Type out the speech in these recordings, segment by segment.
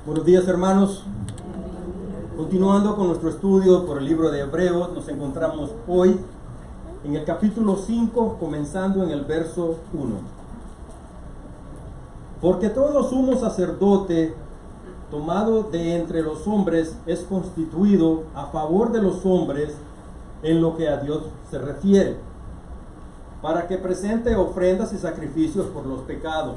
Buenos días, hermanos. Continuando con nuestro estudio por el libro de Hebreos, nos encontramos hoy en el capítulo 5, comenzando en el verso 1. Porque todo sumo sacerdote tomado de entre los hombres es constituido a favor de los hombres en lo que a Dios se refiere, para que presente ofrendas y sacrificios por los pecados,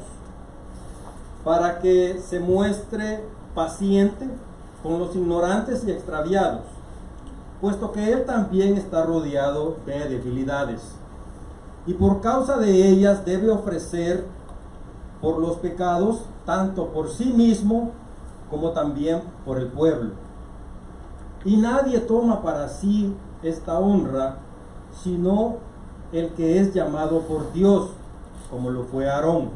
para que se muestre paciente con los ignorantes y extraviados, puesto que él también está rodeado de debilidades, y por causa de ellas debe ofrecer por los pecados, tanto por sí mismo como también por el pueblo. Y nadie toma para sí esta honra, sino el que es llamado por Dios, como lo fue Aarón.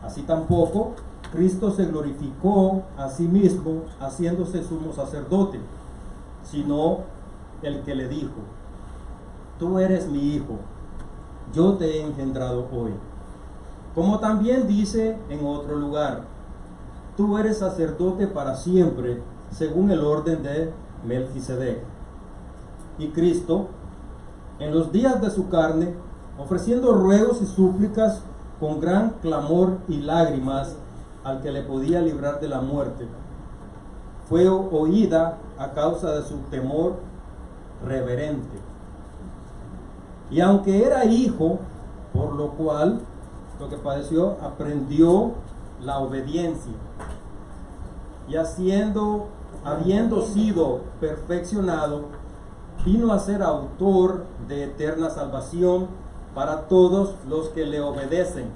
Así tampoco Cristo se glorificó a sí mismo haciéndose sumo sacerdote, sino el que le dijo: tú eres mi hijo, yo te he engendrado hoy. Como también dice en otro lugar: tú eres sacerdote para siempre, según el orden de Melquisedec. Y Cristo, en los días de su carne, ofreciendo ruegos y súplicas con gran clamor y lágrimas al que le podía librar de la muerte, fue oída a causa de su temor reverente. Y aunque era hijo, por lo cual lo que padeció, aprendió la obediencia, y habiendo sido perfeccionado, vino a ser autor de eterna salvación para todos los que le obedecen,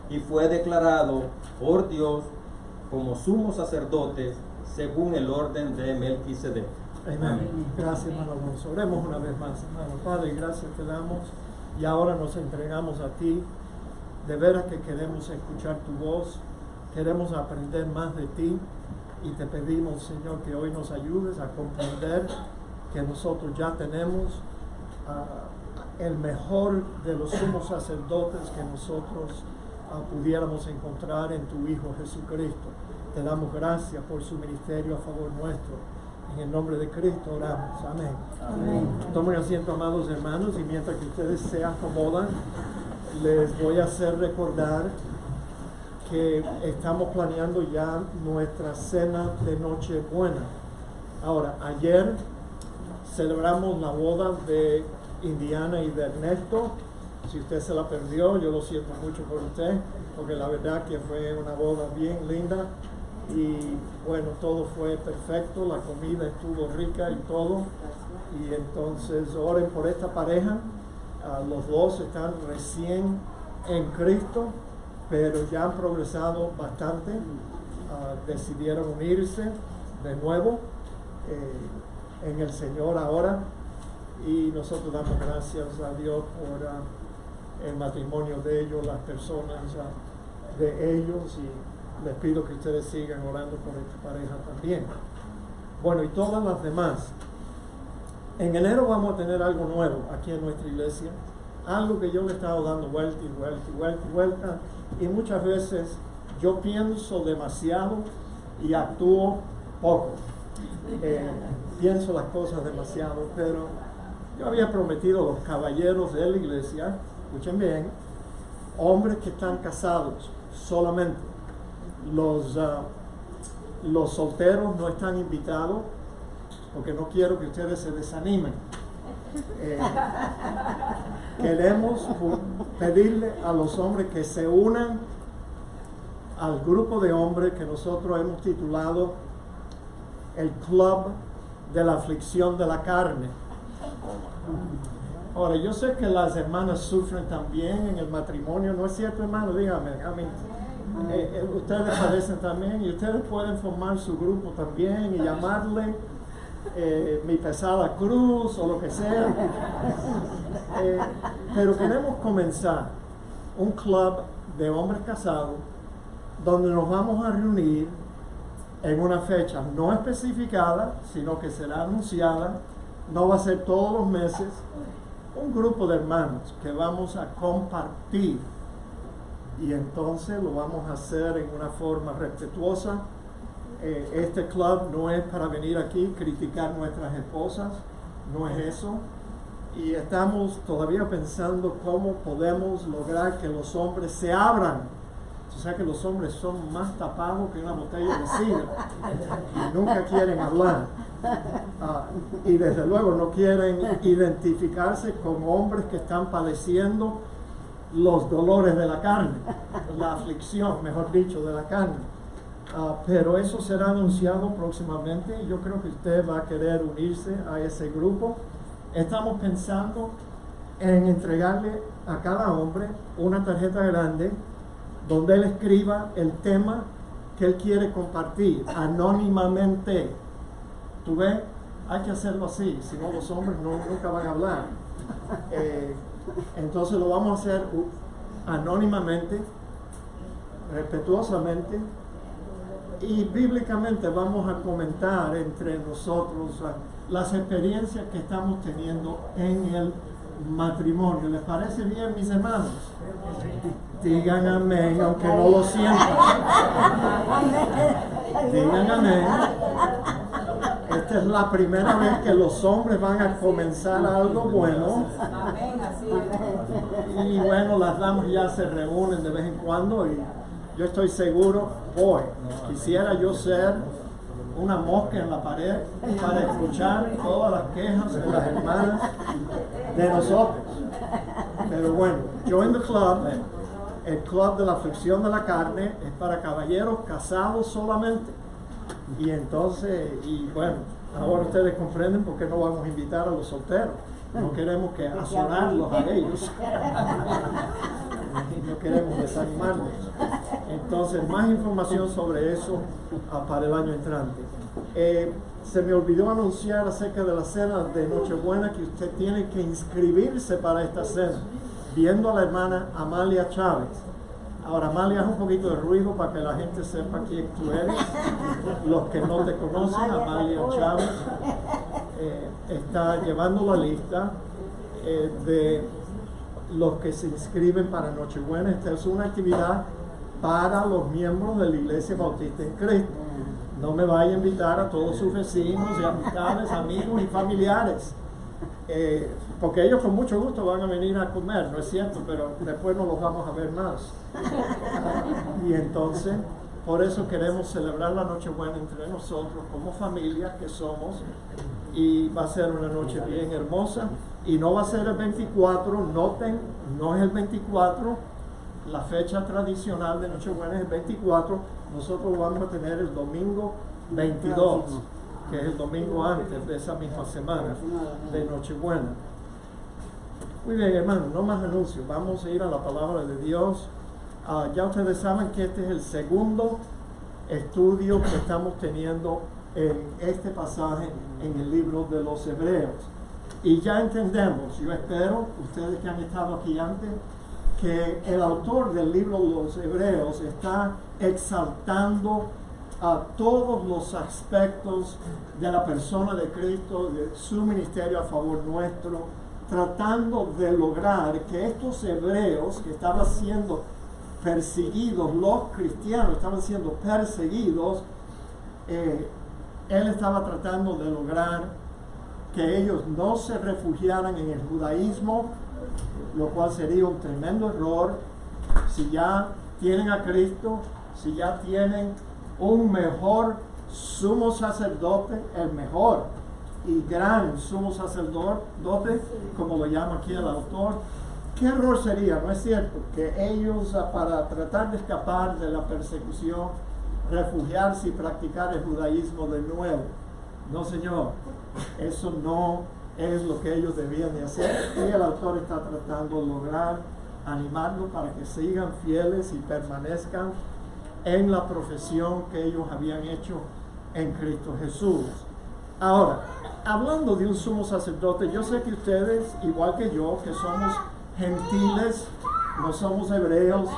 y fue declarado por Dios como sumo sacerdote según el orden de Melquisedec. Amén. Gracias, hermano Alonso. Oremos una vez más, hermano. Padre, gracias te damos, y ahora nos entregamos a ti. De veras que queremos escuchar tu voz, queremos aprender más de ti, y te pedimos, Señor, que hoy nos ayudes a comprender que nosotros ya tenemos el mejor de los sumos sacerdotes que nosotros pudiéramos encontrar en tu Hijo Jesucristo. Te damos gracias por su ministerio a favor nuestro. En el nombre de Cristo oramos. Amén. Amén. Tomen asiento, amados hermanos, y mientras que ustedes se acomodan, les voy a hacer recordar que estamos planeando ya nuestra cena de Nochebuena. Ahora, ayer celebramos la boda de Indiana y de Ernesto. Si usted se la perdió, yo lo siento mucho por usted, porque la verdad que fue una boda bien linda, y bueno, todo fue perfecto, la comida estuvo rica y todo. Y entonces oren por esta pareja. Los dos están recién en Cristo, pero ya han progresado bastante. Decidieron unirse de nuevo en el Señor ahora, y nosotros damos gracias a Dios por el matrimonio de ellos, las personas de ellos, y les pido que ustedes sigan orando por esta pareja también. Bueno, y todas las demás. En enero vamos a tener algo nuevo aquí en nuestra iglesia, algo que yo le he estado dando vuelta y vuelta y vuelta y vuelta, y muchas veces yo pienso demasiado y actúo poco. Pienso las cosas demasiado, pero yo había prometido a los caballeros de la iglesia, escuchen bien, hombres que están casados solamente. Los solteros no están invitados, porque no quiero que ustedes se desanimen. Queremos pedirle a los hombres que se unan al grupo de hombres que nosotros hemos titulado el Club de la Aflicción de la Carne. Ahora, yo sé que las hermanas sufren también en el matrimonio, ¿no es cierto, hermano? Dígame, amén. Ustedes padecen también, y ustedes pueden formar su grupo también y llamarle mi pesada cruz o lo que sea. Pero queremos comenzar un club de hombres casados donde nos vamos a reunir en una fecha no especificada, sino que será anunciada. No va a ser todos los meses. Un grupo de hermanos que vamos a compartir y entonces lo vamos a hacer en una forma respetuosa. Este club no es para venir aquí y criticar nuestras esposas, no es eso. Y estamos todavía pensando cómo podemos lograr que los hombres se abran. O sea que los hombres son más tapados que una botella de sidra y nunca quieren hablar. Y desde luego no quieren identificarse con hombres que están padeciendo los dolores de la carne, la aflicción, mejor dicho, de la carne. Pero eso será anunciado próximamente y yo creo que usted va a querer unirse a ese grupo. Estamos pensando en entregarle a cada hombre una tarjeta grande donde él escriba el tema que él quiere compartir anónimamente. ¿Tú ves? Hay que hacerlo así, si no los hombres nunca van a hablar. Entonces lo vamos a hacer anónimamente, respetuosamente, y bíblicamente vamos a comentar entre nosotros las experiencias que estamos teniendo en el matrimonio. ¿Les parece bien, mis hermanos? Digan amén, aunque no lo sientan. Digan amén. Esta es la primera vez que los hombres van a comenzar algo bueno. Y bueno, las damas ya se reúnen de vez en cuando y yo estoy seguro, hoy quisiera yo ser una mosca en la pared para escuchar todas las quejas de las hermanas de nosotros. Pero bueno, join the club. El club de la aflicción de la carne es para caballeros casados solamente. Y entonces, y bueno, ahora ustedes comprenden por qué no vamos a invitar a los solteros. No queremos que azorarlos a ellos. No queremos desanimarlos. Entonces, más información sobre eso para el año entrante. Se me olvidó anunciar acerca de la cena de Nochebuena que usted tiene que inscribirse para esta cena, viendo a la hermana Amalia Chávez. Ahora, Amalia, es un poquito de ruido para que la gente sepa quién tú eres. Los que no te conocen, Amalia Chávez está llevando la lista de los que se inscriben para Nochebuena. Esta es una actividad para los miembros de la Iglesia Bautista en Cristo. No me vaya a invitar a todos sus vecinos y amistades, amigos y familiares. Porque ellos con mucho gusto van a venir a comer, ¿no es cierto? Pero después no los vamos a ver más. Y entonces, por eso queremos celebrar la Nochebuena entre nosotros como familia que somos. Y va a ser una noche bien hermosa. Y no va a ser el 24, noten, no es el 24. La fecha tradicional de Nochebuena es el 24. Nosotros vamos a tener el domingo 22, que es el domingo antes de esa misma semana de Nochebuena. Muy bien, hermanos, no más anuncios. Vamos a ir a la palabra de Dios. Ya ustedes saben que este es el segundo estudio que estamos teniendo en este pasaje en el libro de los Hebreos. Y ya entendemos, yo espero, ustedes que han estado aquí antes, que el autor del libro de los Hebreos está exaltando a todos los aspectos de la persona de Cristo, de su ministerio a favor nuestro, tratando de lograr que estos hebreos que estaban siendo perseguidos, los cristianos estaban siendo perseguidos, él estaba tratando de lograr que ellos no se refugiaran en el judaísmo, lo cual sería un tremendo error. Si ya tienen a Cristo, si ya tienen un mejor sumo sacerdote, el mejor y gran sumo sacerdote, como lo llama aquí el autor, ¿qué error sería? ¿No es cierto? Que ellos, para tratar de escapar de la persecución, refugiarse y practicar el judaísmo de nuevo. No, señor, eso no es lo que ellos debían de hacer. Y el autor está tratando de lograr animarlos para que sigan fieles y permanezcan en la profesión que ellos habían hecho en Cristo Jesús. Ahora, hablando de un sumo sacerdote, yo sé que ustedes, igual que yo, que somos gentiles, no somos hebreos,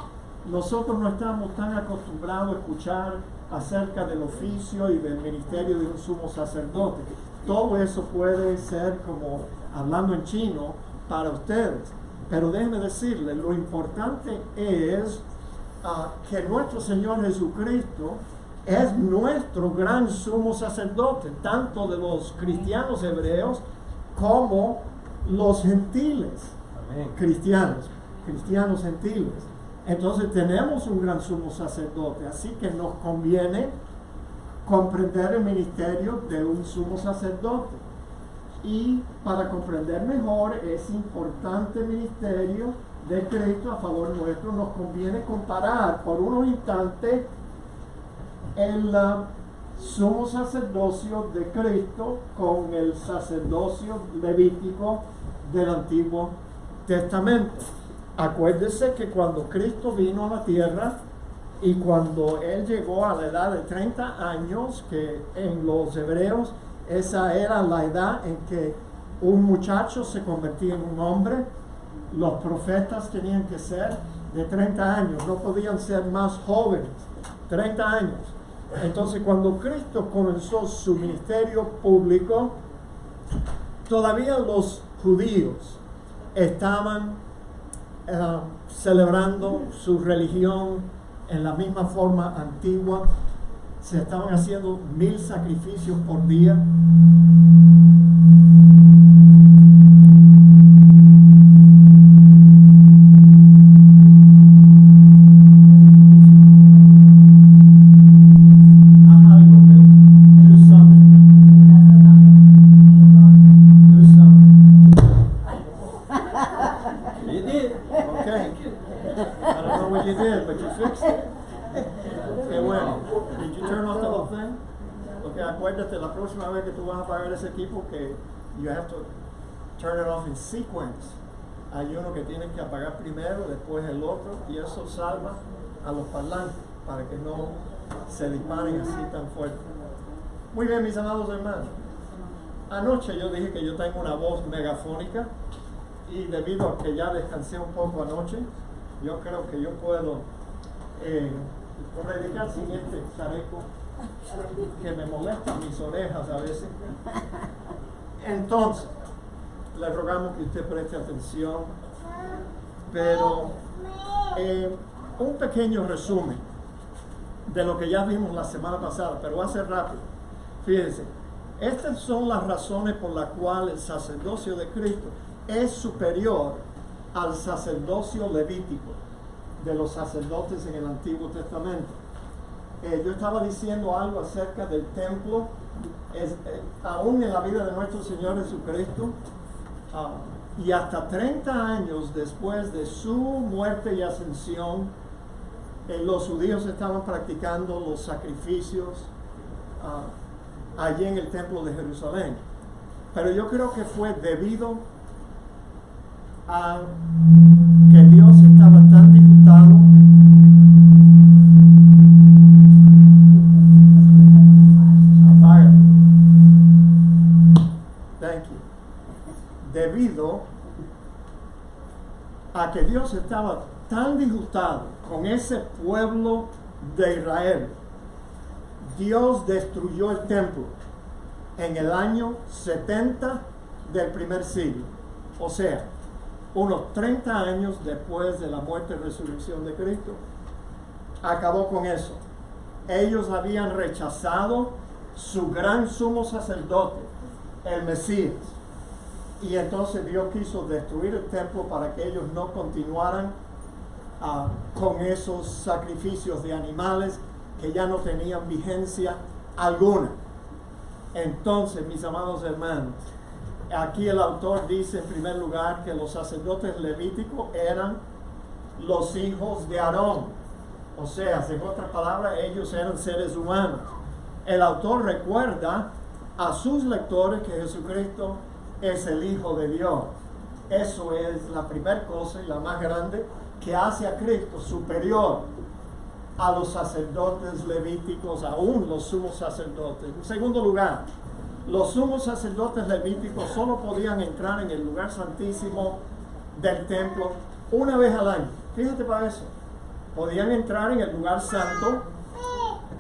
nosotros no estamos tan acostumbrados a escuchar acerca del oficio y del ministerio de un sumo sacerdote. Todo eso puede ser como hablando en chino para ustedes. Pero déjenme decirles, lo importante es que nuestro Señor Jesucristo es nuestro gran sumo sacerdote, tanto de los cristianos hebreos como los gentiles. Amén. Cristianos gentiles. Entonces tenemos un gran sumo sacerdote, así que nos conviene comprender el ministerio de un sumo sacerdote. Y para comprender mejor ese importante ministerio de Cristo a favor nuestro, nos conviene comparar por unos instantes el sumo sacerdocio de Cristo con el sacerdocio levítico del Antiguo Testamento. Acuérdese que cuando Cristo vino a la tierra y cuando Él llegó a la edad de 30 años, que en los hebreos esa era la edad en que un muchacho se convertía en un hombre, los profetas tenían que ser de 30 años, no podían ser más jóvenes, 30 años. Entonces, cuando Cristo comenzó su ministerio público, todavía los judíos estaban celebrando su religión en la misma forma antigua. Se estaban haciendo 1000 sacrificios por día. La próxima vez que tú vas a apagar ese equipo, que you have to turn it off in sequence. Hay uno que tienes que apagar primero, después el otro, y eso salva a los parlantes para que no se disparen así tan fuerte. Muy bien, mis amados hermanos. Anoche yo dije que yo tengo una voz megafónica y debido a que ya descansé un poco anoche, yo creo que yo puedo predicar sin este chaleco que me molesta mis orejas a veces. Entonces, le rogamos que usted preste atención, pero un pequeño resumen de lo que ya vimos la semana pasada, pero va a ser rápido. Fíjense, estas son las razones por las cuales el sacerdocio de Cristo es superior al sacerdocio levítico de los sacerdotes en el Antiguo Testamento. Yo estaba diciendo algo acerca del templo, aún en la vida de nuestro Señor Jesucristo, y hasta 30 años después de su muerte y ascensión, los judíos estaban practicando los sacrificios allí en el templo de Jerusalén. Pero yo creo que fue debido a que Dios estaba tan disgustado debido a que Dios estaba tan disgustado con ese pueblo de Israel. Dios destruyó el templo en el año 70 del primer siglo, o sea, unos 30 años después de la muerte y resurrección de Cristo. Acabó con eso. Ellos habían rechazado su gran sumo sacerdote, el Mesías. Y entonces Dios quiso destruir el templo para que ellos no continuaran con esos sacrificios de animales que ya no tenían vigencia alguna. Entonces, mis amados hermanos, aquí el autor dice en primer lugar que los sacerdotes levíticos eran los hijos de Aarón. O sea, en otras palabras, ellos eran seres humanos. El autor recuerda a sus lectores que Jesucristo es el Hijo de Dios. Eso es la primera cosa y la más grande que hace a Cristo superior a los sacerdotes levíticos, aún los sumos sacerdotes. En segundo lugar, los sumos sacerdotes levíticos solo podían entrar en el lugar santísimo del templo una vez al año. Fíjate para eso. Podían entrar en el lugar santo,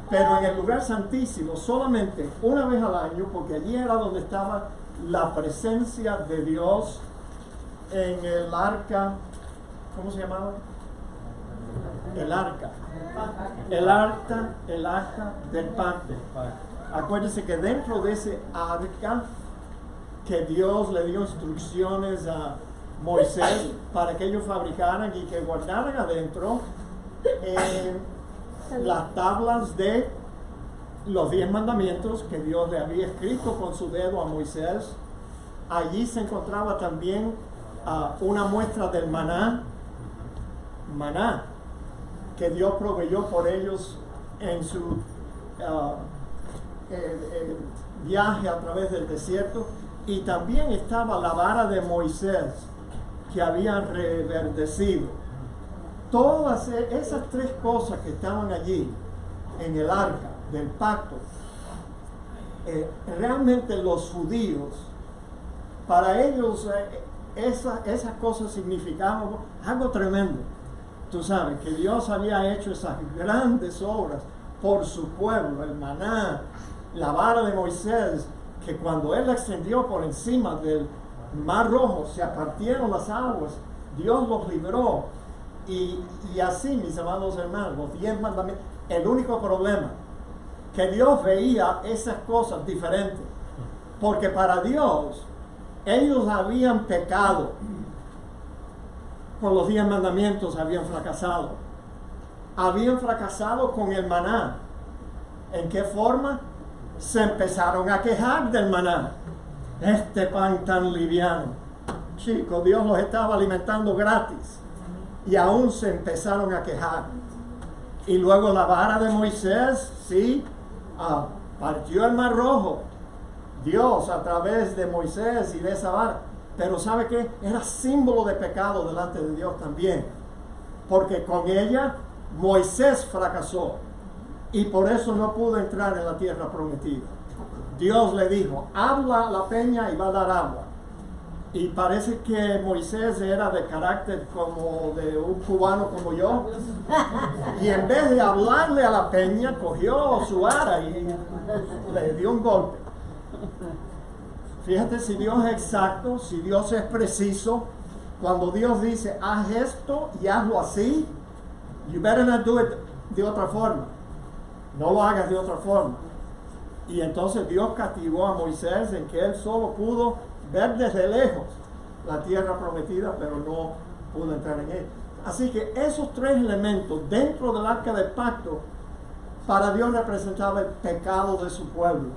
pero en el lugar santísimo solamente una vez al año, porque allí era donde estaba la presencia de Dios en el arca. ¿Cómo se llamaba? El arca. El arca del pacto. Acuérdense que dentro de ese arca que Dios le dio instrucciones a Moisés para que ellos fabricaran y que guardaran adentro las tablas de los 10 mandamientos que Dios le había escrito con su dedo a Moisés. Allí se encontraba también una muestra del maná que Dios proveyó por ellos en su viaje a través del desierto, y también estaba la vara de Moisés que había reverdecido. Todas esas tres cosas que estaban allí en el arca del pacto, realmente los judíos, para ellos esas cosas significaban algo tremendo. Tú sabes que Dios había hecho esas grandes obras por su pueblo, el maná, la vara de Moisés, que cuando él la extendió por encima del mar rojo, se apartieron las aguas, Dios los libró. Y así, mis amados hermanos, los 10 mandamientos. El único problema, que Dios veía esas cosas diferentes, porque para Dios, ellos habían pecado. Con los 10 mandamientos habían fracasado. Habían fracasado con el maná. ¿En qué forma? Se empezaron a quejar del maná. Este pan tan liviano. Chicos, Dios los estaba alimentando gratis. Y aún se empezaron a quejar. Y luego la vara de Moisés, sí, partió el mar rojo. Dios a través de Moisés y de esa vara. Pero ¿sabe qué? Era símbolo de pecado delante de Dios también. Porque con ella Moisés fracasó. Y por eso no pudo entrar en la tierra prometida. Dios le dijo, habla la peña y va a dar agua. Y parece que Moisés era de carácter como de un cubano como yo. Y en vez de hablarle a la peña, cogió su vara y le dio un golpe. Fíjate si Dios es exacto, si Dios es preciso. Cuando Dios dice, haz esto y hazlo así, you better not do it de otra forma. No lo hagas de otra forma. Y entonces Dios castigó a Moisés en que él solo pudo ver desde lejos la tierra prometida, pero no pudo entrar en ella. Así que esos tres elementos dentro del arca del pacto, para Dios representaba el pecado de su pueblo.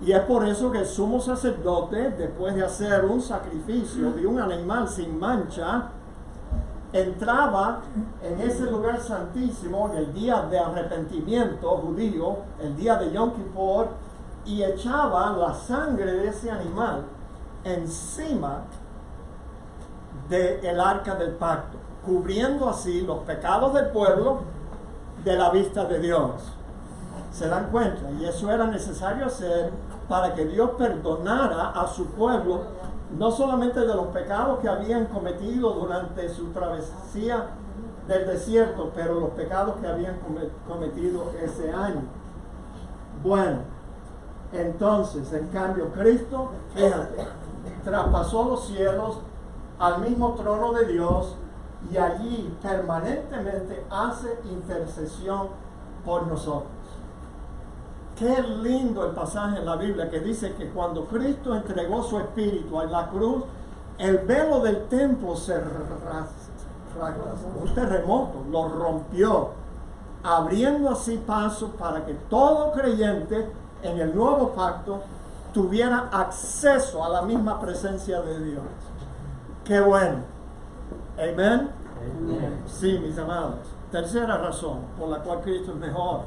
Y es por eso que el sumo sacerdote, después de hacer un sacrificio de un animal sin mancha, entraba en ese lugar santísimo en el día de arrepentimiento judío, el día de Yom Kippur, y echaba la sangre de ese animal encima del arca del pacto, cubriendo así los pecados del pueblo de la vista de Dios. ¿Se dan cuenta? Y eso era necesario hacer para que Dios perdonara a su pueblo, no solamente de los pecados que habían cometido durante su travesía del desierto, pero los pecados que habían cometido ese año. Bueno, entonces, en cambio, Cristo, fíjate, traspasó los cielos al mismo trono de Dios y allí permanentemente hace intercesión por nosotros. Qué lindo el pasaje en la Biblia que dice que cuando Cristo entregó su espíritu en la cruz, el velo del templo se un terremoto lo rompió, abriendo así paso para que todo creyente en el nuevo pacto tuviera acceso a la misma presencia de Dios. Qué bueno. Amén. Sí, mis amados. Tercera razón por la cual Cristo es mejor.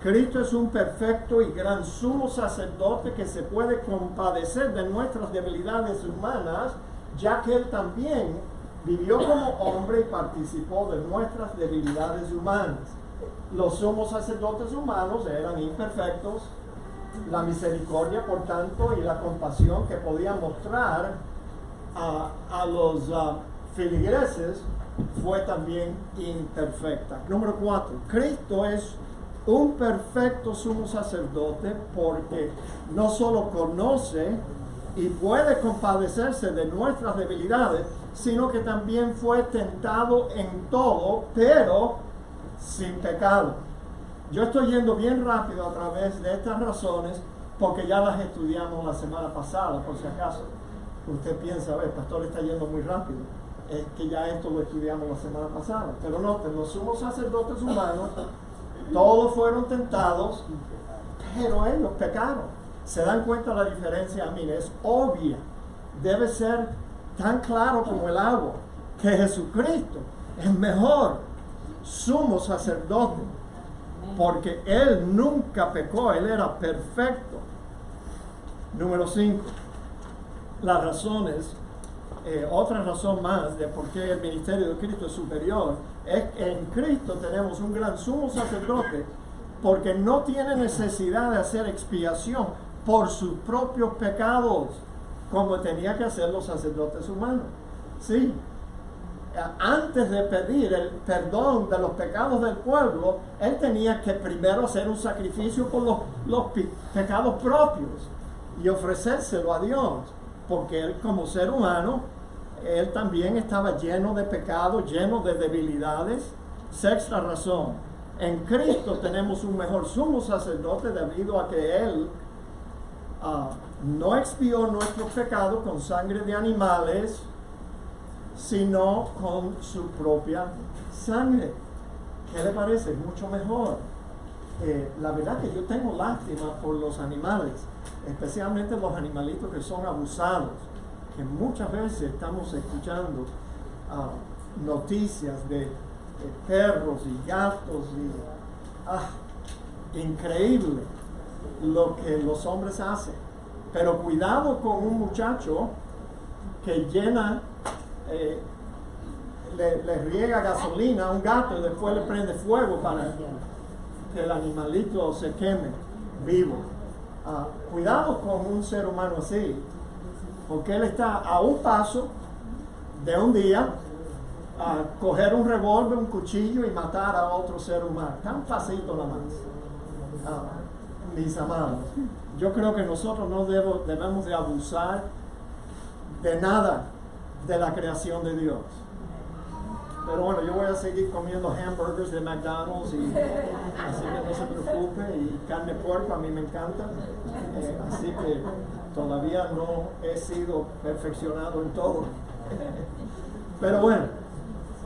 Cristo es un perfecto y gran sumo sacerdote que se puede compadecer de nuestras debilidades humanas, ya que Él también vivió como hombre y participó de nuestras debilidades humanas. Los sumos sacerdotes humanos eran imperfectos. La misericordia, por tanto, y la compasión que podían mostrar a los feligreses fue también imperfecta. Número 4. Cristo es un perfecto sumo sacerdote porque no solo conoce y puede compadecerse de nuestras debilidades, sino que también fue tentado en todo, pero sin pecado. Yo estoy yendo bien rápido a través de estas razones porque ya las estudiamos la semana pasada, por si acaso. Usted piensa, a ver, el pastor está yendo muy rápido. Es que ya esto lo estudiamos la semana pasada. Pero noten, los sumos sacerdotes humanos, todos fueron tentados, pero ellos pecaron. ¿Se dan cuenta la diferencia? Mire, es obvia. Debe ser tan claro como el agua que Jesucristo es mejor sumo sacerdote porque Él nunca pecó, Él era perfecto. Número 5. Las razones, otra razón más de por qué el ministerio de Cristo es superior, es que en Cristo tenemos un gran sumo sacerdote porque no tiene necesidad de hacer expiación por sus propios pecados, como tenía que hacer los sacerdotes humanos. Sí, antes de pedir el perdón de los pecados del pueblo, él tenía que primero hacer un sacrificio por los pecados propios y ofrecérselo a Dios, porque él como ser humano, él también estaba lleno de pecados, lleno de debilidades. Sexta razón, en Cristo tenemos un mejor sumo sacerdote debido a que él no expió nuestros pecados con sangre de animales, sino con su propia sangre. ¿Qué le parece? Es mucho mejor. La verdad que yo tengo lástima por los animales, especialmente los animalitos que son abusados, que muchas veces estamos escuchando noticias de perros y gatos y increíble lo que los hombres hacen. Pero cuidado con un muchacho que llena le riega gasolina a un gato y después le prende fuego para que el animalito se queme vivo. Cuidado con un ser humano así, porque él está a un paso de un día a coger un revólver, un cuchillo y matar a otro ser humano. Tan facilito nada más. Mis amados, yo creo que nosotros no debemos de abusar de nada de la creación de Dios. Pero bueno, yo voy a seguir comiendo hamburgers de McDonald's, así que no se preocupe, y carne de puerco a mí me encanta, así que todavía no he sido perfeccionado en todo. Pero bueno,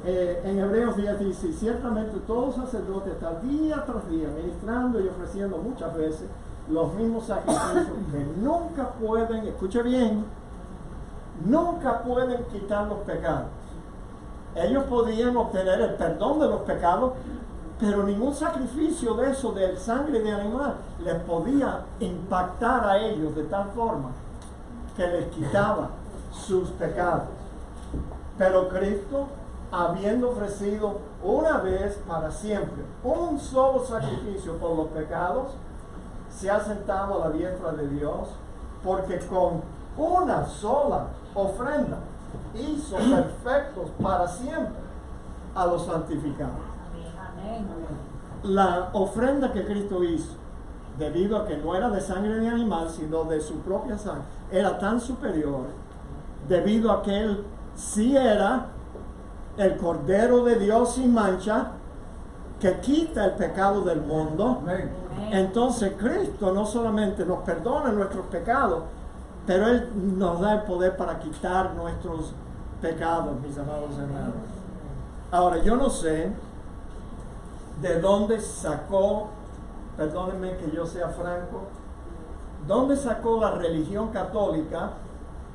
en Hebreos 10 dice, ciertamente todo sacerdote está día tras día ministrando y ofreciendo muchas veces los mismos sacrificios que nunca pueden, escuche bien, nunca pueden quitar los pecados. Ellos podían obtener el perdón de los pecados, pero ningún sacrificio de eso, de sangre de animal, les podía impactar a ellos de tal forma que les quitaba sus pecados. Pero Cristo, habiendo ofrecido una vez para siempre un solo sacrificio por los pecados, se ha sentado a la diestra de Dios, porque con una sola ofrenda hizo perfectos para siempre a los santificados. La ofrenda que Cristo hizo, debido a que no era de sangre de animal, sino de su propia sangre, era tan superior, debido a que Él sí era el Cordero de Dios sin mancha, que quita el pecado del mundo. Entonces Cristo no solamente nos perdona nuestros pecados, pero Él nos da el poder para quitar nuestros pecados, mis amados hermanos. Ahora, yo no sé de dónde sacó, perdónenme que yo sea franco, dónde sacó la religión católica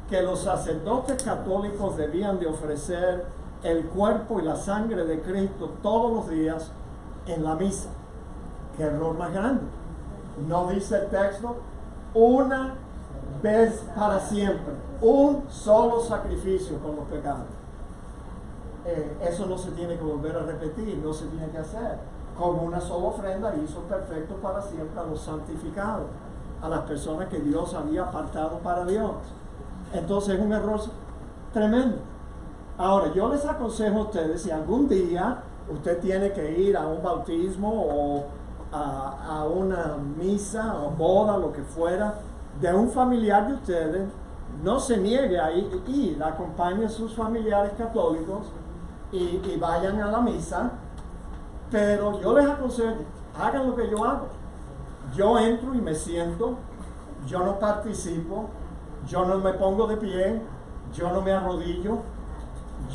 que los sacerdotes católicos debían de ofrecer el cuerpo y la sangre de Cristo todos los días en la misa. Qué error más grande. No dice el texto, una vez para siempre, un solo sacrificio por los pecados. Eso no se tiene que volver a repetir, no se tiene que hacer. Como una sola ofrenda hizo perfecto para siempre a los santificados, a las personas que Dios había apartado para Dios. Entonces es un error tremendo. Ahora, yo les aconsejo a ustedes, si algún día usted tiene que ir a un bautismo o a una misa o boda, lo que fuera, de un familiar de ustedes, no se niegue a ir, acompañe a sus familiares católicos y vayan a la misa Pero yo les aconsejo, hagan lo que yo hago. Yo entro y me siento, yo no participo, yo no me pongo de pie, yo no me arrodillo,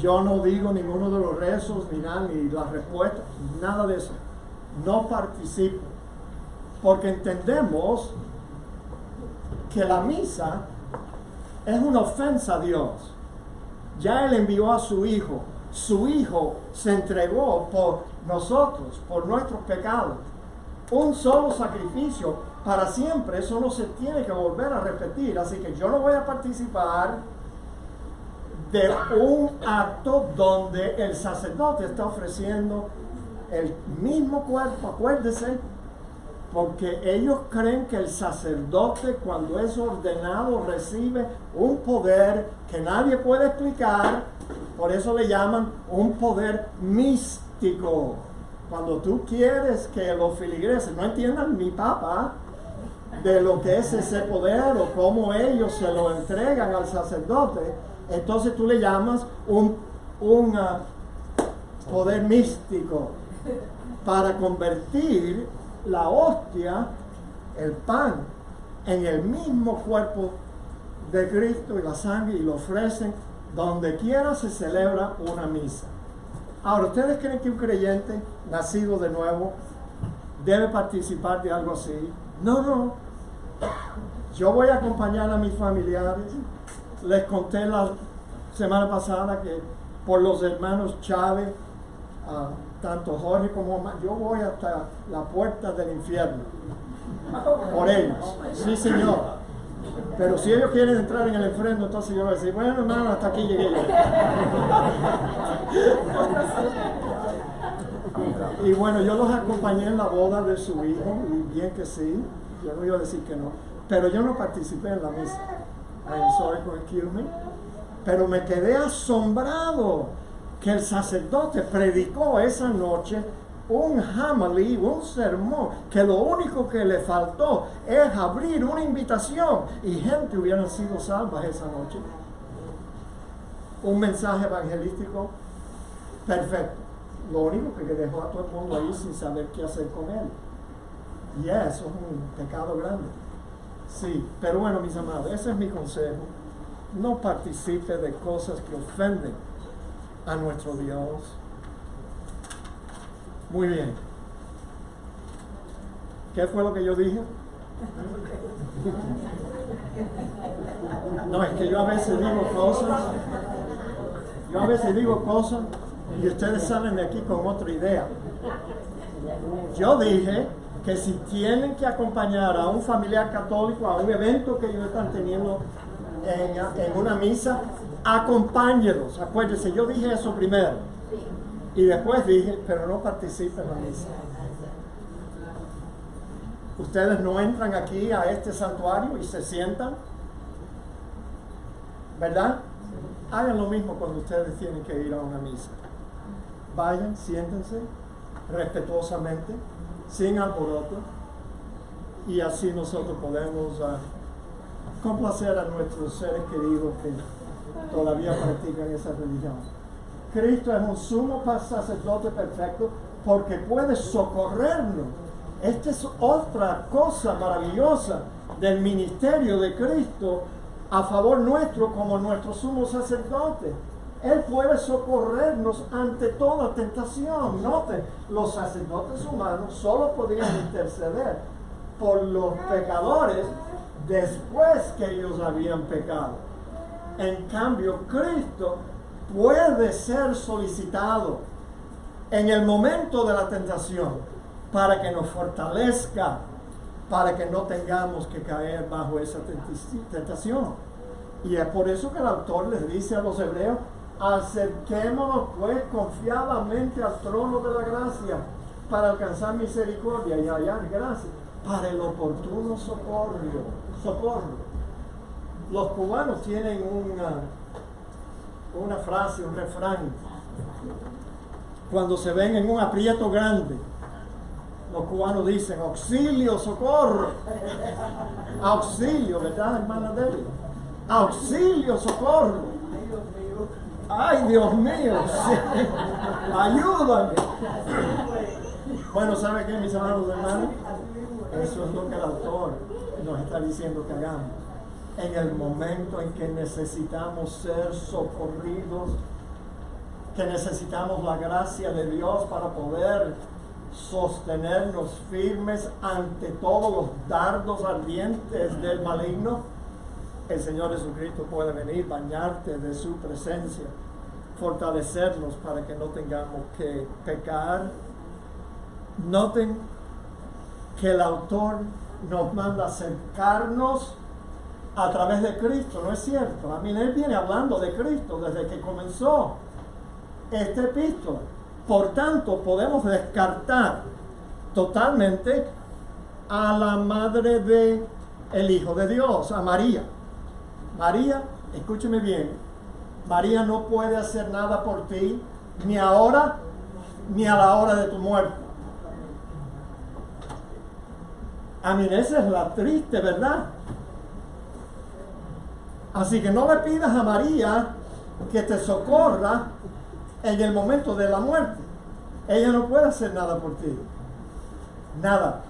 yo no digo ninguno de los rezos, ni nada, ni las respuestas, nada de eso. No participo, porque entendemos que la misa es una ofensa a Dios. Ya Él envió a su Hijo se entregó por nosotros, por nuestros pecados. Un solo sacrificio para siempre, eso no se tiene que volver a repetir. Así que yo no voy a participar de un acto donde el sacerdote está ofreciendo el mismo cuerpo. Acuérdese, porque ellos creen que el sacerdote, cuando es ordenado, recibe un poder que nadie puede explicar. Por eso le llaman un poder místico. Cuando tú quieres que los feligreses no entiendan ni papa de lo que es ese poder o cómo ellos se lo entregan al sacerdote, entonces tú le llamas un poder místico para convertir la hostia, el pan, en el mismo cuerpo de Cristo y la sangre, y lo ofrecen donde quiera se celebra una misa. Ahora, ¿ustedes creen que un creyente nacido de nuevo debe participar de algo así? No. Yo voy a acompañar a mis familiares. Les conté la semana pasada que por los hermanos Chávez, tanto Jorge como Omar, yo voy hasta la puerta del infierno por ellos. Sí, Señor. Pero si ellos quieren entrar en el infierno, entonces yo voy a decir, bueno, hermano, hasta aquí llegué yo. Y bueno, yo los acompañé en la boda de su hijo, y bien que sí, yo no iba a decir que no, pero yo no participé en la misa. I'm sorry for excuse me. Pero me quedé asombrado que el sacerdote predicó esa noche un homily, un sermón, que lo único que le faltó es abrir una invitación y gente hubieran sido salvas esa noche. Un mensaje evangelístico perfecto. Lo único que dejó a todo el mundo ahí sin saber qué hacer con él. Y eso es un pecado grande. Sí, pero bueno, mis amados, ese es mi consejo. No participe de cosas que ofenden a nuestro Dios. Muy bien. ¿Qué fue lo que yo dije? No, es que yo a veces digo cosas y ustedes salen de aquí con otra idea. Yo dije que si tienen que acompañar a un familiar católico a un evento que ellos están teniendo en una misa, acompáñenlos. Acuérdense, yo dije eso primero. Y después dije, pero no participen en la misa. Ustedes no entran aquí a este santuario y se sientan, ¿verdad? Hagan lo mismo cuando ustedes tienen que ir a una misa. Vayan, siéntense respetuosamente, sin alboroto, y así nosotros podemos complacer a nuestros seres queridos que todavía practican esa religión. Cristo es un sumo sacerdote perfecto porque puede socorrernos. Esta es otra cosa maravillosa del ministerio de Cristo a favor nuestro como nuestro sumo sacerdote. Él puede socorrernos ante toda tentación. Noten, los sacerdotes humanos solo podían interceder por los pecadores después que ellos habían pecado. En cambio, Cristo puede ser solicitado en el momento de la tentación para que nos fortalezca, para que no tengamos que caer bajo esa tentación. Y es por eso que el autor les dice a los hebreos, acerquémonos pues confiadamente al trono de la gracia para alcanzar misericordia y hallar gracia para el oportuno socorro. Los cubanos tienen una frase, un refrán. Cuando se ven en un aprieto grande, los cubanos dicen, auxilio, socorro. Auxilio, ¿verdad, hermana Debbie? Auxilio, socorro. Ay, Dios mío, sí. Ayúdame. Bueno, ¿sabe qué, mis amados hermanos? Eso es lo que el autor nos está diciendo que hagamos. En el momento en que necesitamos ser socorridos, que necesitamos la gracia de Dios para poder sostenernos firmes ante todos los dardos ardientes del maligno, el Señor Jesucristo puede venir, bañarte de su presencia, fortalecernos para que no tengamos que pecar. Noten que el autor nos manda acercarnos a través de Cristo, ¿no es cierto? A mí él viene hablando de Cristo desde que comenzó este epístola. Por tanto, podemos descartar totalmente a la madre de el Hijo de Dios, a María. María, escúcheme bien, María no puede hacer nada por ti, ni ahora, ni a la hora de tu muerte. A mí esa es la triste verdad. Así que no le pidas a María que te socorra en el momento de la muerte. Ella no puede hacer nada por ti. Nada.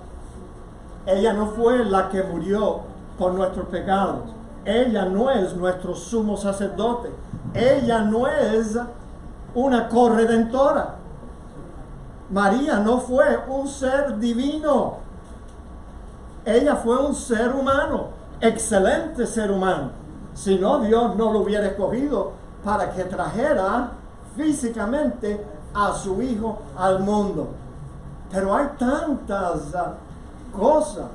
Ella no fue la que murió por nuestros pecados. Ella no es nuestro sumo sacerdote. Ella no es una corredentora. María no fue un ser divino. Ella fue un ser humano, excelente ser humano. Si no, Dios no lo hubiera escogido para que trajera físicamente a su hijo al mundo. Pero hay tantas cosas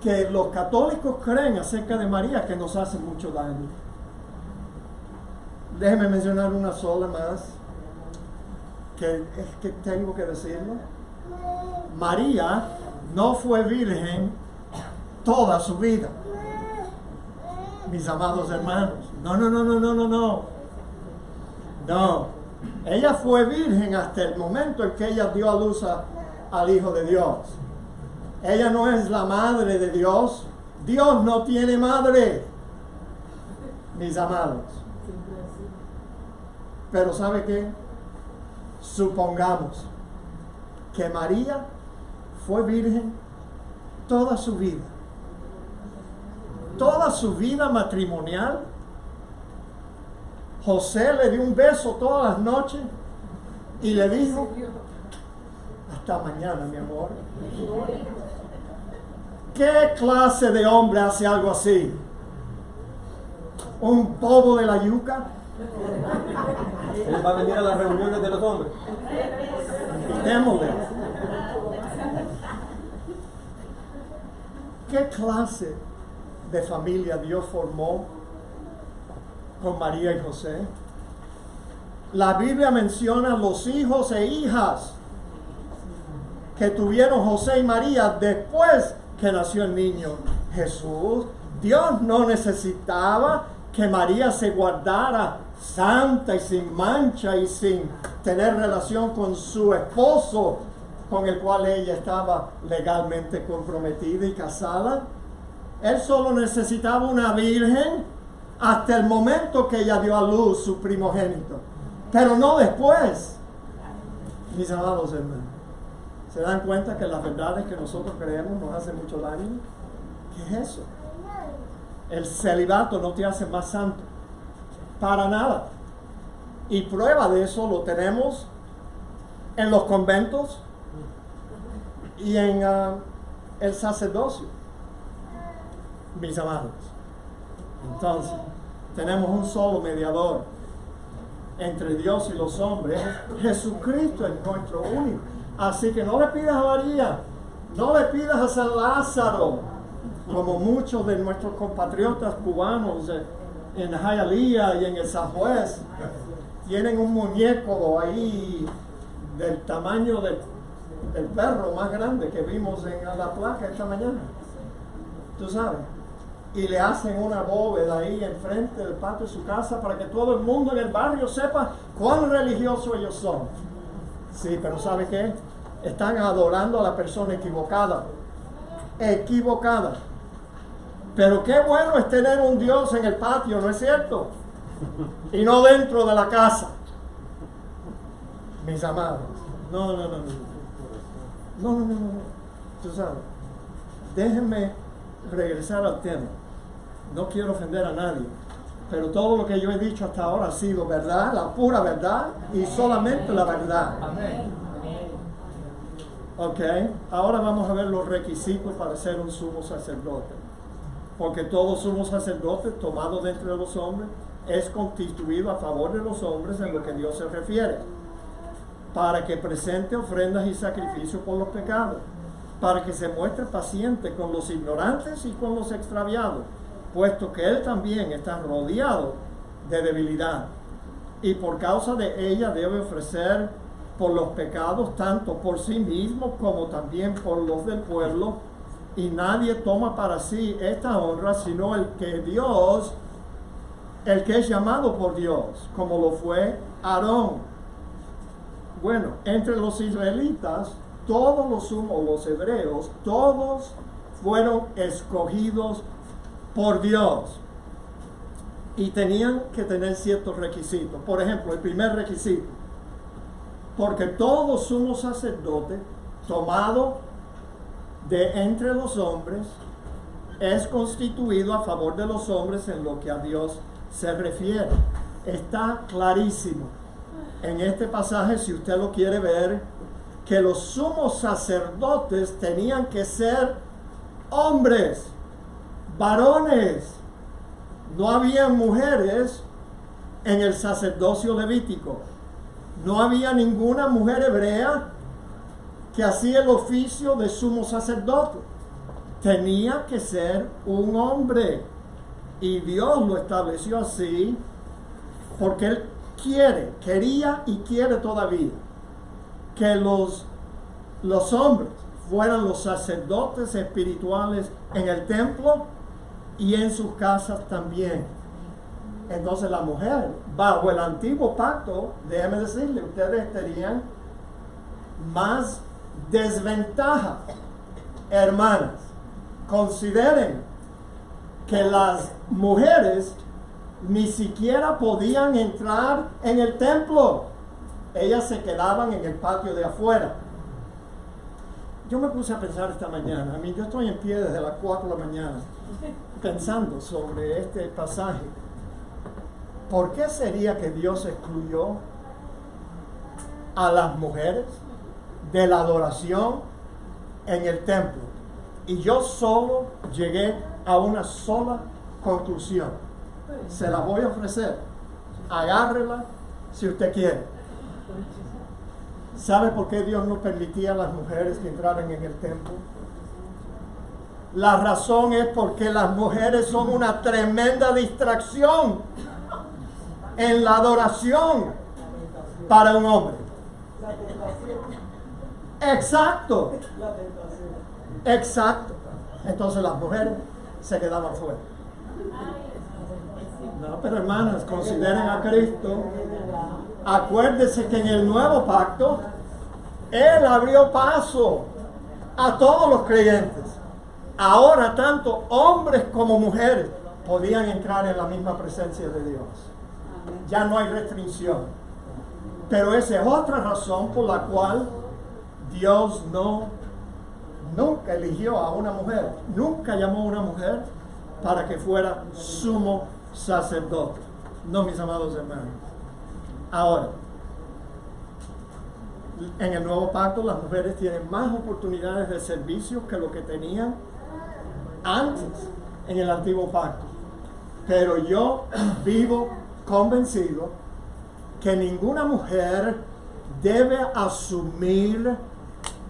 que los católicos creen acerca de María que nos hacen mucho daño. Déjeme mencionar una sola más, que es que tengo que decirlo. María no fue virgen toda su vida, mis amados hermanos. No. Ella fue virgen hasta el momento en que ella dio a luz al Hijo de Dios. Ella no es la madre de Dios. Dios no tiene madre, mis amados. Pero ¿sabe qué? Supongamos que María fue virgen toda su vida. Toda su vida matrimonial. José le dio un beso todas las noches y le dijo: hasta mañana, mi amor. ¿Qué clase de hombre hace algo así? ¿Un bobo de la yuca? Él va a venir a las reuniones de los hombres. Invitémosle. ¿Qué clase de familia Dios formó con María y José? La Biblia menciona los hijos e hijas que tuvieron José y María después que nació el niño Jesús. Dios no necesitaba que María se guardara santa y sin mancha y sin tener relación con su esposo, con el cual ella estaba legalmente comprometida y casada. Él solo necesitaba una virgen hasta el momento que ella dio a luz su primogénito, pero no después. Mis amados hermanos, ¿se dan cuenta que las verdades que nosotros creemos nos hacen mucho daño? ¿Qué es eso? El celibato no te hace más santo, para nada. Y prueba de eso lo tenemos en los conventos y en el sacerdocio, mis amados. Entonces, tenemos un solo mediador entre Dios y los hombres. Jesucristo es nuestro único. Así que no le pidas a María, no le pidas a San Lázaro, como muchos de nuestros compatriotas cubanos en Hialeah y en el San Juez tienen un muñeco ahí del tamaño del perro más grande que vimos en la placa esta mañana, tú sabes, y le hacen una bóveda ahí enfrente del patio de su casa para que todo el mundo en el barrio sepa cuán religiosos ellos son. Sí, pero ¿sabe qué? Están adorando a la persona equivocada. Pero qué bueno es tener un Dios en el patio, ¿no es cierto? Y no dentro de la casa. Mis amados, No. Tú sabes, déjenme regresar al tema. No quiero ofender a nadie, pero todo lo que yo he dicho hasta ahora ha sido verdad, la pura verdad y solamente la verdad. Amén. Ok, ahora vamos a ver los requisitos para ser un sumo sacerdote. Porque todo sumo sacerdote tomado de entre los hombres es constituido a favor de los hombres en lo que Dios se refiere, para que presente ofrendas y sacrificios por los pecados, para que se muestre paciente con los ignorantes y con los extraviados, puesto que él también está rodeado de debilidad, y por causa de ella debe ofrecer por los pecados tanto por sí mismo como también por los del pueblo, y nadie toma para sí esta honra sino el que es llamado por Dios, como lo fue Aarón. Bueno, entre los israelitas, todos los hebreos, todos fueron escogidos por Dios y tenían que tener ciertos requisitos. Por ejemplo, el primer requisito, porque todo sumo sacerdote tomado de entre los hombres es constituido a favor de los hombres en lo que a Dios se refiere. Está clarísimo en este pasaje, si usted lo quiere ver, que los sumos sacerdotes tenían que ser hombres, varones. No había mujeres en el sacerdocio levítico. No había ninguna mujer hebrea que hacía el oficio de sumo sacerdote. Tenía que ser un hombre. Y Dios lo estableció así porque Él quería y quiere todavía que los hombres fueran los sacerdotes espirituales en el templo y en sus casas también. Entonces la mujer, bajo el antiguo pacto, déjeme decirle, ustedes tenían más desventaja. Hermanas, consideren que las mujeres ni siquiera podían entrar en el templo. Ellas se quedaban en el patio de afuera. Yo me puse a pensar esta mañana, yo estoy en pie desde las 4 de la mañana, pensando sobre este pasaje. ¿Por qué sería que Dios excluyó a las mujeres de la adoración en el templo? Y yo solo llegué a una sola conclusión. Se la voy a ofrecer. Agárrela si usted quiere. ¿Sabe por qué Dios no permitía a las mujeres que entraran en el templo? La razón es porque las mujeres son una tremenda distracción en la adoración para un hombre. Exacto. Exacto. Entonces las mujeres se quedaban fuera. No, pero hermanas, consideren a Cristo. Acuérdense que en el nuevo pacto Él abrió paso a todos los creyentes. Ahora tanto hombres como mujeres podían entrar en la misma presencia de Dios. Ya no hay restricción. Pero esa es otra razón por la cual Dios nunca eligió a una mujer, nunca llamó a una mujer para que fuera sumo sacerdote. No, mis amados hermanos. Ahora, en el nuevo pacto las mujeres tienen más oportunidades de servicio que lo que tenían antes en el antiguo pacto. Pero yo vivo convencido que ninguna mujer debe asumir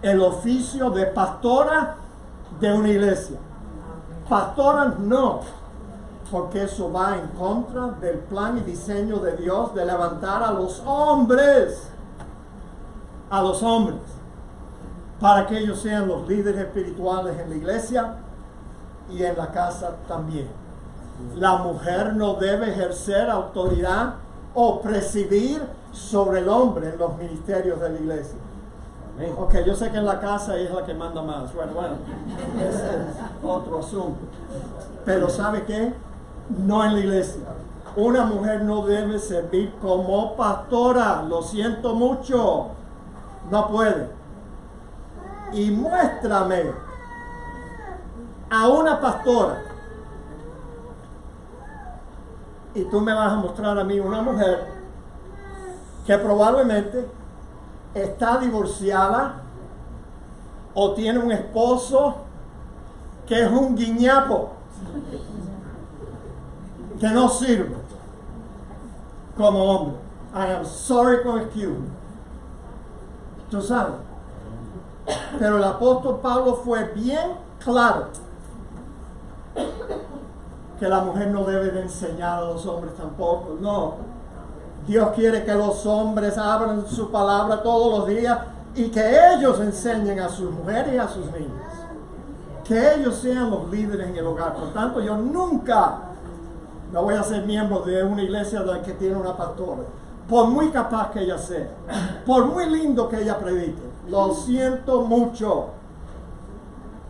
el oficio de pastora de una iglesia. Pastora no, porque eso va en contra del plan y diseño de Dios de levantar a los hombres, para que ellos sean los líderes espirituales en la iglesia y en la casa también. La mujer no debe ejercer autoridad o presidir sobre el hombre en los ministerios de la iglesia. Ok, yo sé que en la casa ella es la que manda más. Bueno, ese es otro asunto. Pero ¿sabe qué? No en la iglesia. Una mujer no debe servir como pastora. Lo siento mucho. No puede. Y muéstrame a una pastora. Y tú me vas a mostrar a mí una mujer que probablemente está divorciada o tiene un esposo que es un guiñapo, que no sirve como hombre. I am sorry to excuse me. Tú sabes. Pero el apóstol Pablo fue bien claro que la mujer no debe de enseñar a los hombres tampoco. No. Dios quiere que los hombres abran su palabra todos los días y que ellos enseñen a sus mujeres y a sus niños. Que ellos sean los líderes en el hogar. Por tanto, yo nunca me voy a ser miembro de una iglesia que tiene una pastora. Por muy capaz que ella sea. Por muy lindo que ella predique. Lo siento mucho.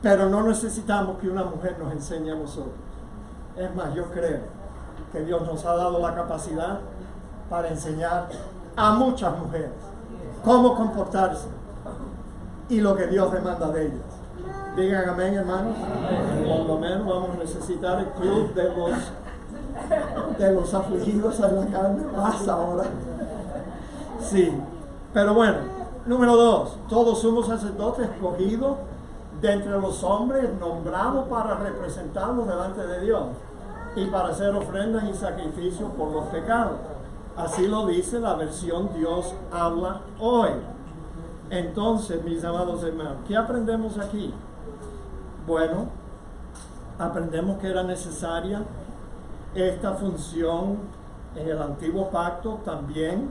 Pero no necesitamos que una mujer nos enseñe a nosotros. Es más, yo creo que Dios nos ha dado la capacidad para enseñar a muchas mujeres cómo comportarse y lo que Dios demanda de ellas. Digan amén, hermanos. Por lo menos vamos a necesitar el club de los afligidos en la carne más ahora. Sí, pero bueno, número 2, todo sumo sacerdote escogido de entre los hombres, nombrado para representarlos delante de Dios y para hacer ofrendas y sacrificios por los pecados. Así lo dice la versión Dios habla hoy. Entonces, mis amados hermanos, ¿qué aprendemos aquí? Bueno, aprendemos que era necesaria esta función en el antiguo pacto también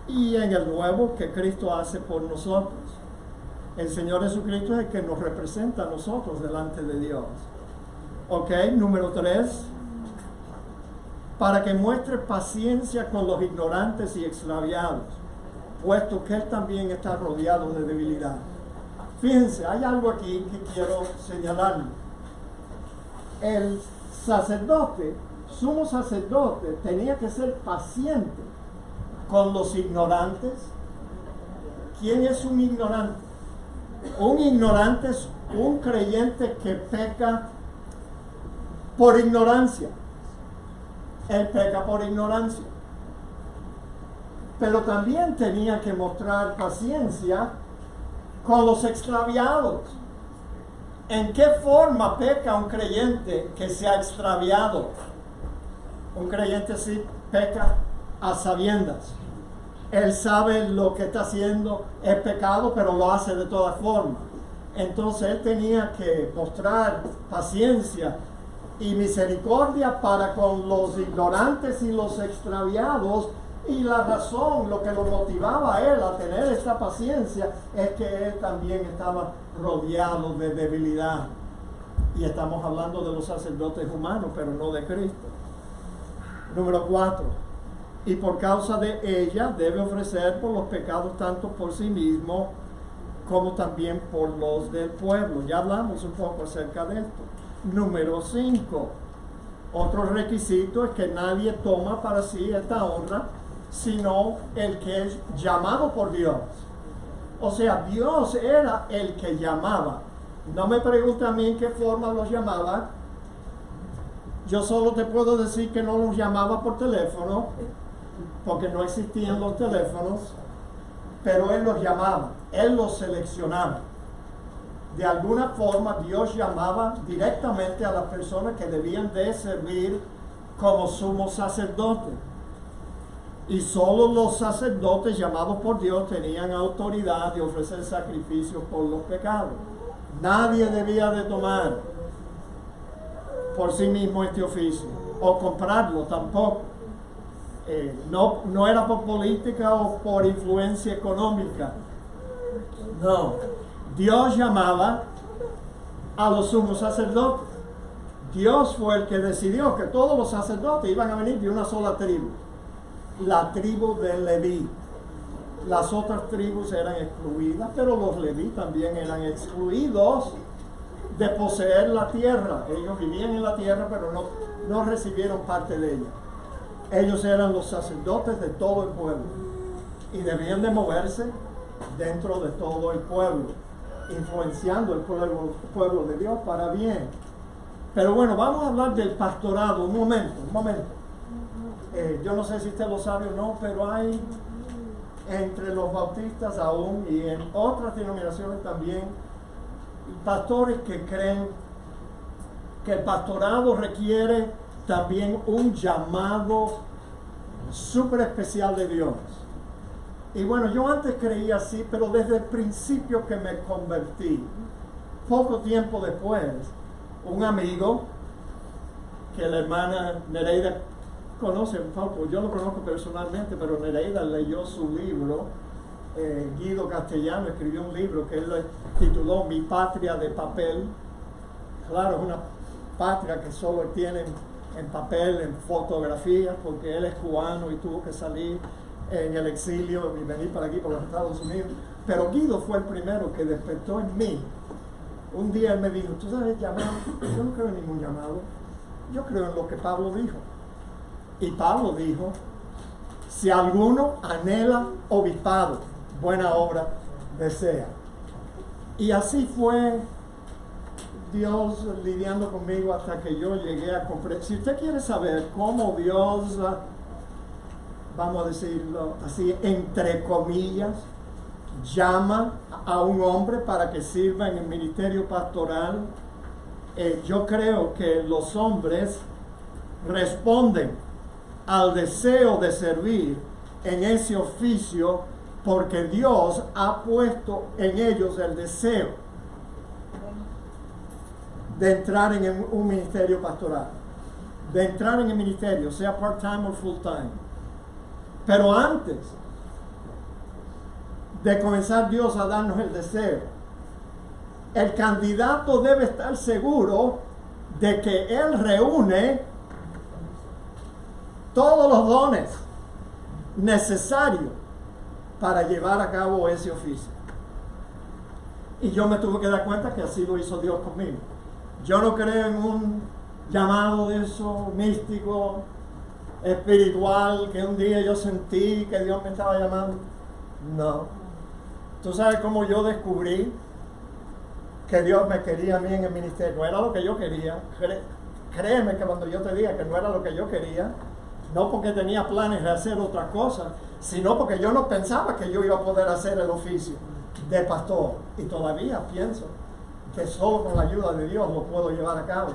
y en el nuevo que Cristo hace por nosotros. El Señor Jesucristo es el que nos representa a nosotros delante de Dios. Ok, número 3. Para que muestre paciencia con los ignorantes y extraviados, puesto que Él también está rodeado de debilidad. Fíjense, hay algo aquí que quiero señalar. El sacerdote, sumo sacerdote, tenía que ser paciente con los ignorantes. ¿Quién es un ignorante? Un ignorante es un creyente que peca por ignorancia. Él peca por ignorancia. Pero también tenía que mostrar paciencia con los extraviados. ¿En qué forma peca un creyente que se ha extraviado? Un creyente sí peca a sabiendas. Él sabe lo que está haciendo es pecado, pero lo hace de todas formas. Entonces él tenía que mostrar paciencia y misericordia para con los ignorantes y los extraviados. Y la razón, lo que lo motivaba a él a tener esta paciencia, es que él también estaba rodeado de debilidad. Y estamos hablando de los sacerdotes humanos, pero no de Cristo. Número 4. Y por causa de ella debe ofrecer por los pecados tanto por sí mismo como también por los del pueblo. Ya hablamos un poco acerca de esto. Número 5. Otro requisito es que nadie toma para sí esta honra, sino el que es llamado por Dios. O sea, Dios era el que llamaba. No me pregunte a mí en qué forma los llamaba. Yo solo te puedo decir que no los llamaba por teléfono, porque no existían los teléfonos, pero Él los llamaba, Él los seleccionaba. De alguna forma Dios llamaba directamente a las personas que debían de servir como sumo sacerdote. Y solo los sacerdotes llamados por Dios tenían autoridad de ofrecer sacrificios por los pecados. Nadie debía de tomar por sí mismo este oficio, o comprarlo tampoco. No era por política o por influencia económica. No. Dios llamaba a los sumos sacerdotes. Dios fue el que decidió que todos los sacerdotes iban a venir de una sola tribu. La tribu de Leví. Las otras tribus eran excluidas, pero los Leví también eran excluidos de poseer la tierra. Ellos vivían en la tierra, pero no recibieron parte de ella. Ellos eran los sacerdotes de todo el pueblo y debían de moverse dentro de todo el pueblo, influenciando el pueblo de Dios para bien. Pero bueno, vamos a hablar del pastorado, un momento. Yo no sé si usted lo sabe o no, pero hay entre los bautistas aún y en otras denominaciones también pastores que creen que el pastorado requiere también un llamado súper especial de Dios. Y bueno, yo antes creía así, pero desde el principio que me convertí, poco tiempo después, un amigo que la hermana Nereida conoce un poco, yo lo conozco personalmente, pero Nereida leyó su libro. Guido Castellano escribió un libro que él tituló Mi Patria de Papel. Claro, es una patria que solo tienen en papel, en fotografías, porque él es cubano y tuvo que salir en el exilio y venir para aquí, por los Estados Unidos. Pero Guido fue el primero que despertó en mí. Un día él me dijo, ¿tú sabes llamado? Yo no creo en ningún llamado. Yo creo en lo que Pablo dijo. Y Pablo dijo, si alguno anhela obispado, buena obra desea. Y así fue Dios lidiando conmigo hasta que yo llegué a comprender. Si usted quiere saber cómo Dios, vamos a decirlo así, entre comillas, llama a un hombre para que sirva en el ministerio pastoral, yo creo que los hombres responden al deseo de servir en ese oficio porque Dios ha puesto en ellos el deseo de entrar en un ministerio pastoral, de entrar en el ministerio, sea part-time o full-time. Pero antes de comenzar Dios a darnos el deseo, el candidato debe estar seguro de que Él reúne todos los dones necesarios para llevar a cabo ese oficio. Y yo me tuve que dar cuenta que así lo hizo Dios conmigo. Yo no creo en un llamado de eso místico, espiritual, que un día yo sentí que Dios me estaba llamando. No. ¿Tú sabes cómo yo descubrí que Dios me quería a mí en el ministerio? No era lo que yo quería. Créeme que cuando yo te diga que no era lo que yo quería, no porque tenía planes de hacer otra cosa, sino porque yo no pensaba que yo iba a poder hacer el oficio de pastor. Y todavía pienso que solo con la ayuda de Dios lo puedo llevar a cabo.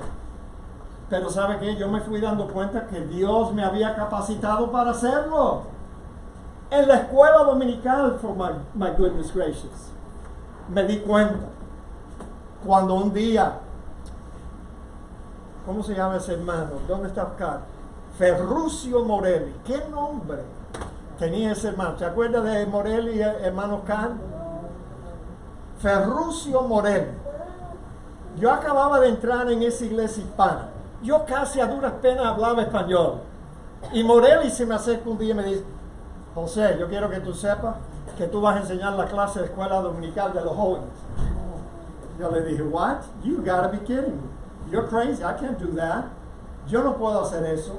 Pero ¿sabe qué? Yo me fui dando cuenta que Dios me había capacitado para hacerlo. En la escuela dominical, for my goodness gracious, me di cuenta cuando un día, ¿cómo se llama ese hermano? ¿Dónde está Oscar? Ferrucio Morelli. ¿Qué nombre tenía ese hermano? ¿Se acuerda de Morelli, hermano Oscar? Ferrucio Morelli. Yo acababa de entrar en esa iglesia hispana. Yo casi a duras penas hablaba español. Y Morelli se me acerca un día y me dice, José, yo quiero que tú sepas que tú vas a enseñar la clase de escuela dominical de los jóvenes. Yo le dije, what? You gotta be kidding me. You're crazy. I can't do that. Yo no puedo hacer eso.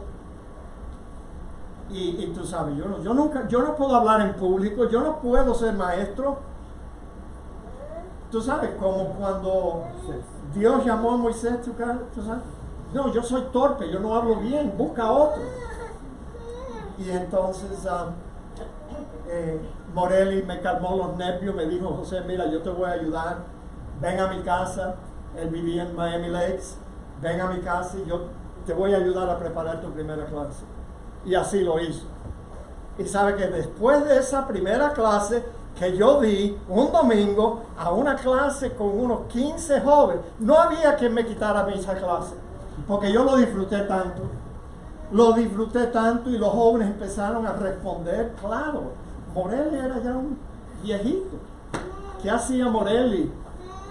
Y tú sabes, yo no puedo hablar en público. Yo no puedo ser maestro. Tú sabes, como cuando Dios llamó a Moisés, tú sabes. No, yo soy torpe, yo no hablo bien, busca otro. Y entonces Morelli me calmó los nervios, me dijo, José, mira, yo te voy a ayudar, ven a mi casa. Él vivía en Miami Lakes, ven a mi casa y yo te voy a ayudar a preparar tu primera clase. Y así lo hizo. Y sabe que después de esa primera clase que yo di un domingo a una clase con unos 15 jóvenes, no había quien me quitara a mí esa clase, porque yo lo disfruté tanto y los jóvenes empezaron a responder. Claro, Morelli era ya un viejito. ¿Qué hacía Morelli?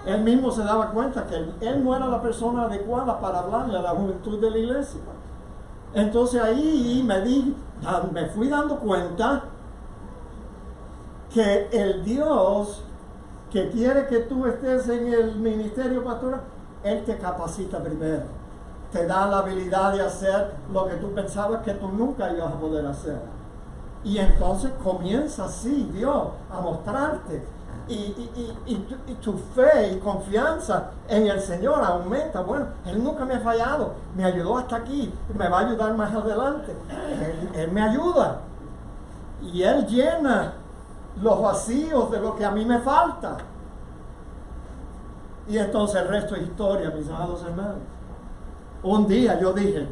Él mismo se daba cuenta que él no era la persona adecuada para hablarle a la juventud de la iglesia. Entonces ahí me fui dando cuenta que el Dios que quiere que tú estés en el ministerio pastoral, Él te capacita primero. Te da la habilidad de hacer lo que tú pensabas que tú nunca ibas a poder hacer. Y entonces comienza así Dios a mostrarte. Y tu fe y confianza en el Señor aumenta. Bueno, Él nunca me ha fallado, me ayudó hasta aquí, me va a ayudar más adelante. Él me ayuda. Y Él llena los vacíos de lo que a mí me falta. Y entonces el resto es historia, mis amados hermanos. Un día yo dije,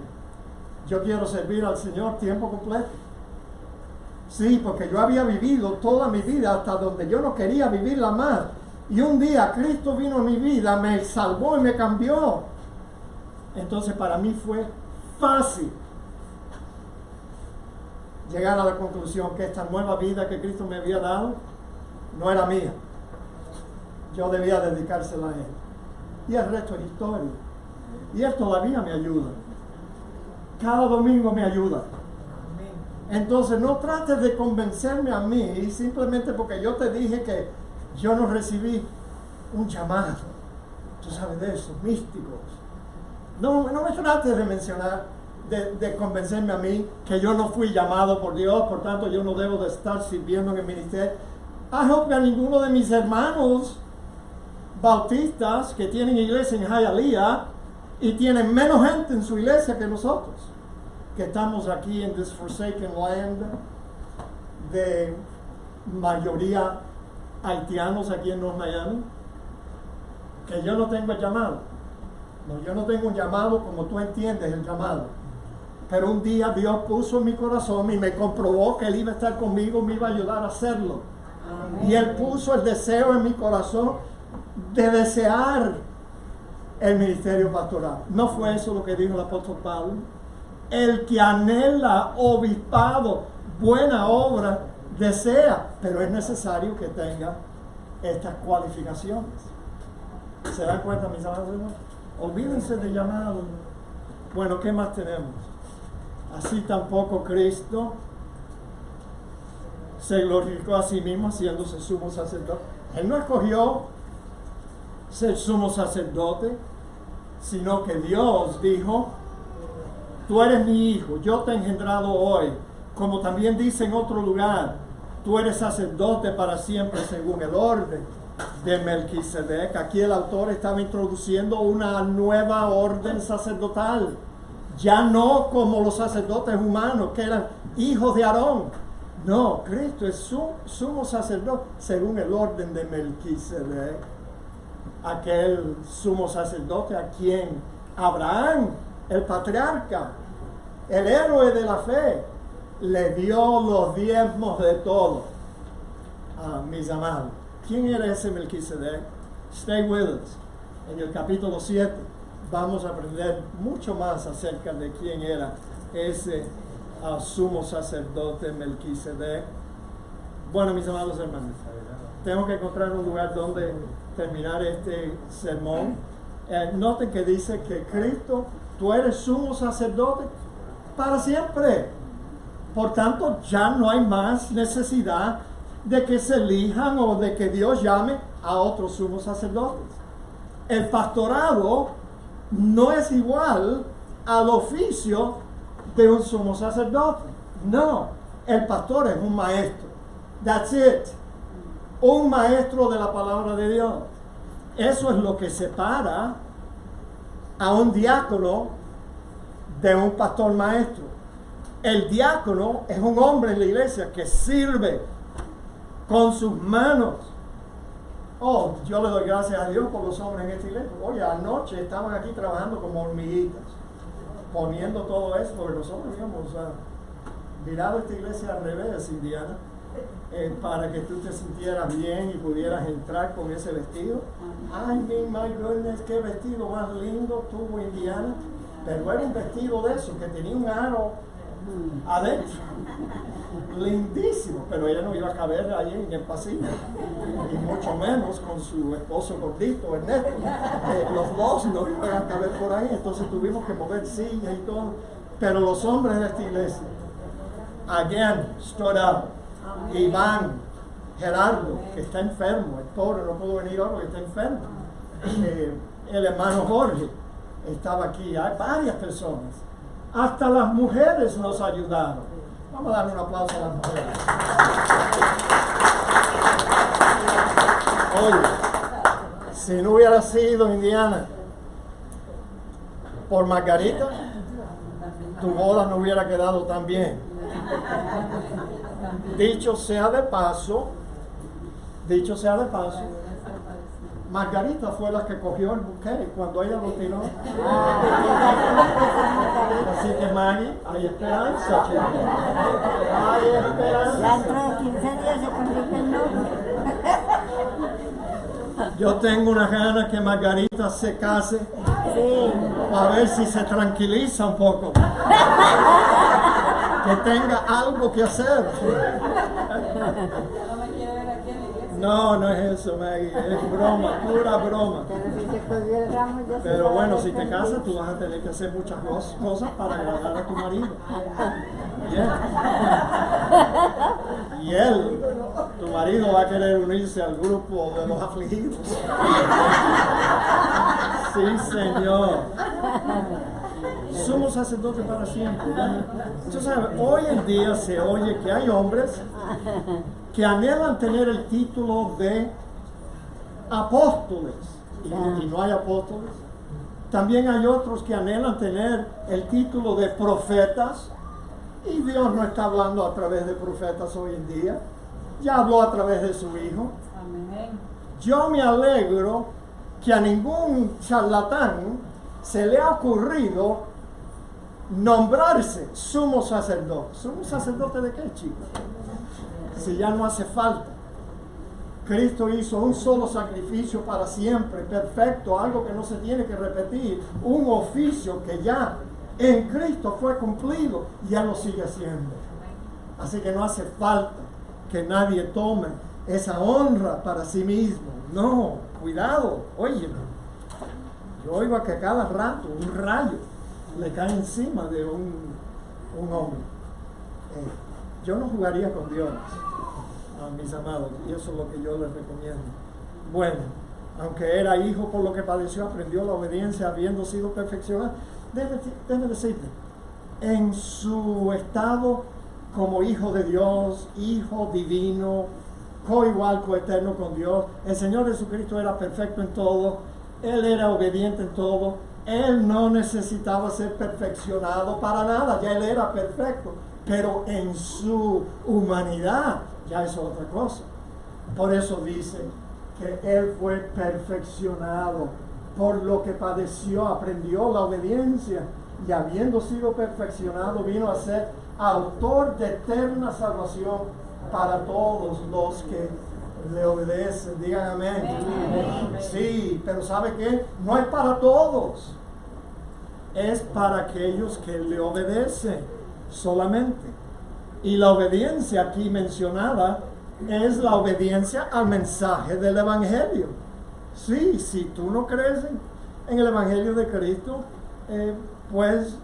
yo quiero servir al Señor tiempo completo. Sí, porque yo había vivido toda mi vida hasta donde yo no quería vivirla más. Y un día Cristo vino a mi vida, me salvó y me cambió. Entonces para mí fue fácil llegar a la conclusión que esta nueva vida que Cristo me había dado no era mía. Yo debía dedicársela a Él. Y el resto es historia. Y Él todavía me ayuda. Cada domingo me ayuda. Entonces no trates de convencerme a mí simplemente porque yo te dije que yo no recibí un llamado. Tú sabes de eso, místicos. No me trates de mencionar, de convencerme a mí que yo no fui llamado por Dios, por tanto yo no debo de estar sirviendo en el ministerio. I hope que a ninguno de mis hermanos bautistas que tienen iglesia en Hialeah y tienen menos gente en su iglesia que nosotros, que estamos aquí en this forsaken land de mayoría haitianos aquí en North Miami, que yo no tengo el llamado. No, yo no tengo un llamado como tú entiendes el llamado. Pero un día Dios puso en mi corazón y me comprobó que Él iba a estar conmigo, me iba a ayudar a hacerlo. Amén. Y Él puso el deseo en mi corazón de desear el ministerio pastoral. ¿No fue eso lo que dijo el apóstol Pablo? El que anhela obispado, buena obra, desea, pero es necesario que tenga estas cualificaciones. ¿Se dan cuenta, mis amados hermanos? Olvídense de llamado. Bueno, ¿qué más tenemos? Así tampoco Cristo se glorificó a sí mismo haciéndose sumo sacerdote. Él no escogió ser sumo sacerdote, sino que Dios dijo: tú eres mi hijo, yo te he engendrado hoy. Como también dice en otro lugar, tú eres sacerdote para siempre según el orden de Melquisedec. Aquí el autor estaba introduciendo una nueva orden sacerdotal. Ya no como los sacerdotes humanos que eran hijos de Aarón. No, Cristo es sumo sacerdote según el orden de Melquisedec. Aquel sumo sacerdote a quien Abraham, el patriarca, el héroe de la fe, le dio los diezmos de todo. Mis amados, ¿quién era ese Melquisedec? Stay with us. En el capítulo 7 vamos a aprender mucho más acerca de quién era ese sumo sacerdote Melquisedec. Bueno, mis amados hermanos, tengo que encontrar un lugar donde terminar este sermón. Noten que dice que Cristo, tú eres sumo sacerdote para siempre. Por tanto, ya no hay más necesidad de que se elijan o de que Dios llame a otros sumos sacerdotes. El pastorado no es igual al oficio de un sumo sacerdote. No, el pastor es un maestro. That's it. Un maestro de la palabra de Dios. Eso es lo que separa a un diácono de un pastor maestro. El diácono es un hombre en la iglesia que sirve con sus manos. Oh, yo le doy gracias a Dios por los hombres en esta iglesia. Oye, anoche estaban aquí trabajando como hormiguitas, poniendo todo eso, porque nosotros habíamos mirado esta iglesia al revés, Indiana, para que tú te sintieras bien y pudieras entrar con ese vestido. Ay, my goodness, qué vestido más lindo tuvo Indiana. Pero era un vestido de eso, que tenía un aro adentro. Lindísimo, pero ella no iba a caber ahí en el pasillo. Y mucho menos con su esposo gordito, Ernesto. Los dos no iban a caber por ahí, entonces tuvimos que mover sillas y todo. Pero los hombres de esta iglesia, again, stood up. Iván, Gerardo, que está enfermo, el pobre no pudo venir hoy porque está enfermo. El hermano Jorge estaba aquí, hay varias personas. Hasta las mujeres nos ayudaron. Vamos a darle un aplauso a las mujeres. Oye, si no hubiera sido Indiana por Margarita, tu boda no hubiera quedado tan bien. Dicho sea de paso, Margarita fue la que cogió el buque cuando ella lo tiró. Así que Maggie, hay esperanza, chicos. Hay esperanza. Ya dentro de 15 días se convierte en novio. Yo tengo una gana que Margarita se case Sí. a ver si se tranquiliza un poco. Que tenga algo que hacer. No, no es eso, Maggie. Es broma, pura broma. Pero si te cogió el ramo, ya se Pero sabe bueno, que si te se casas, tú vas a tener que hacer muchas cosas para agradar a tu marido. Y él, tu marido, va a querer unirse al grupo de los afligidos. Sí, Señor. Sumo sacerdote para siempre. Tú sabes, hoy en día se oye que hay hombres que anhelan tener el título de apóstoles y no hay apóstoles. También hay otros que anhelan tener el título de profetas y Dios no está hablando a través de profetas hoy en día. Ya habló a través de su Hijo. Amén. Yo me alegro que a ningún charlatán se le ha ocurrido nombrarse sumo sacerdote. ¿Sumo sacerdote de qué, chicos? Si ya no hace falta. Cristo hizo un solo sacrificio para siempre, perfecto, algo que no se tiene que repetir, un oficio que ya en Cristo fue cumplido y ya lo sigue haciendo. Así que no hace falta que nadie tome esa honra para sí mismo. No, cuidado, óyeme. Yo oigo que cada rato un rayo le cae encima de un hombre. Yo no jugaría con Dios, mis amados, y eso es lo que yo les recomiendo. Bueno, aunque era hijo por lo que padeció, aprendió la obediencia habiendo sido perfeccionado. Déjame decirte, en su estado como hijo de Dios, hijo divino, coigual, coeterno con Dios, el Señor Jesucristo era perfecto en todo, Él era obediente en todo, Él no necesitaba ser perfeccionado para nada, ya Él era perfecto, pero en su humanidad ya es otra cosa. Por eso dice que Él fue perfeccionado por lo que padeció, aprendió la obediencia y habiendo sido perfeccionado vino a ser autor de eterna salvación para todos los que le obedecen. Digan amén. Sí, pero ¿sabe qué? No es para todos. Es para aquellos que le obedecen solamente. Y la obediencia aquí mencionada es la obediencia al mensaje del Evangelio. Sí, si tú no crees en el Evangelio de Cristo, pues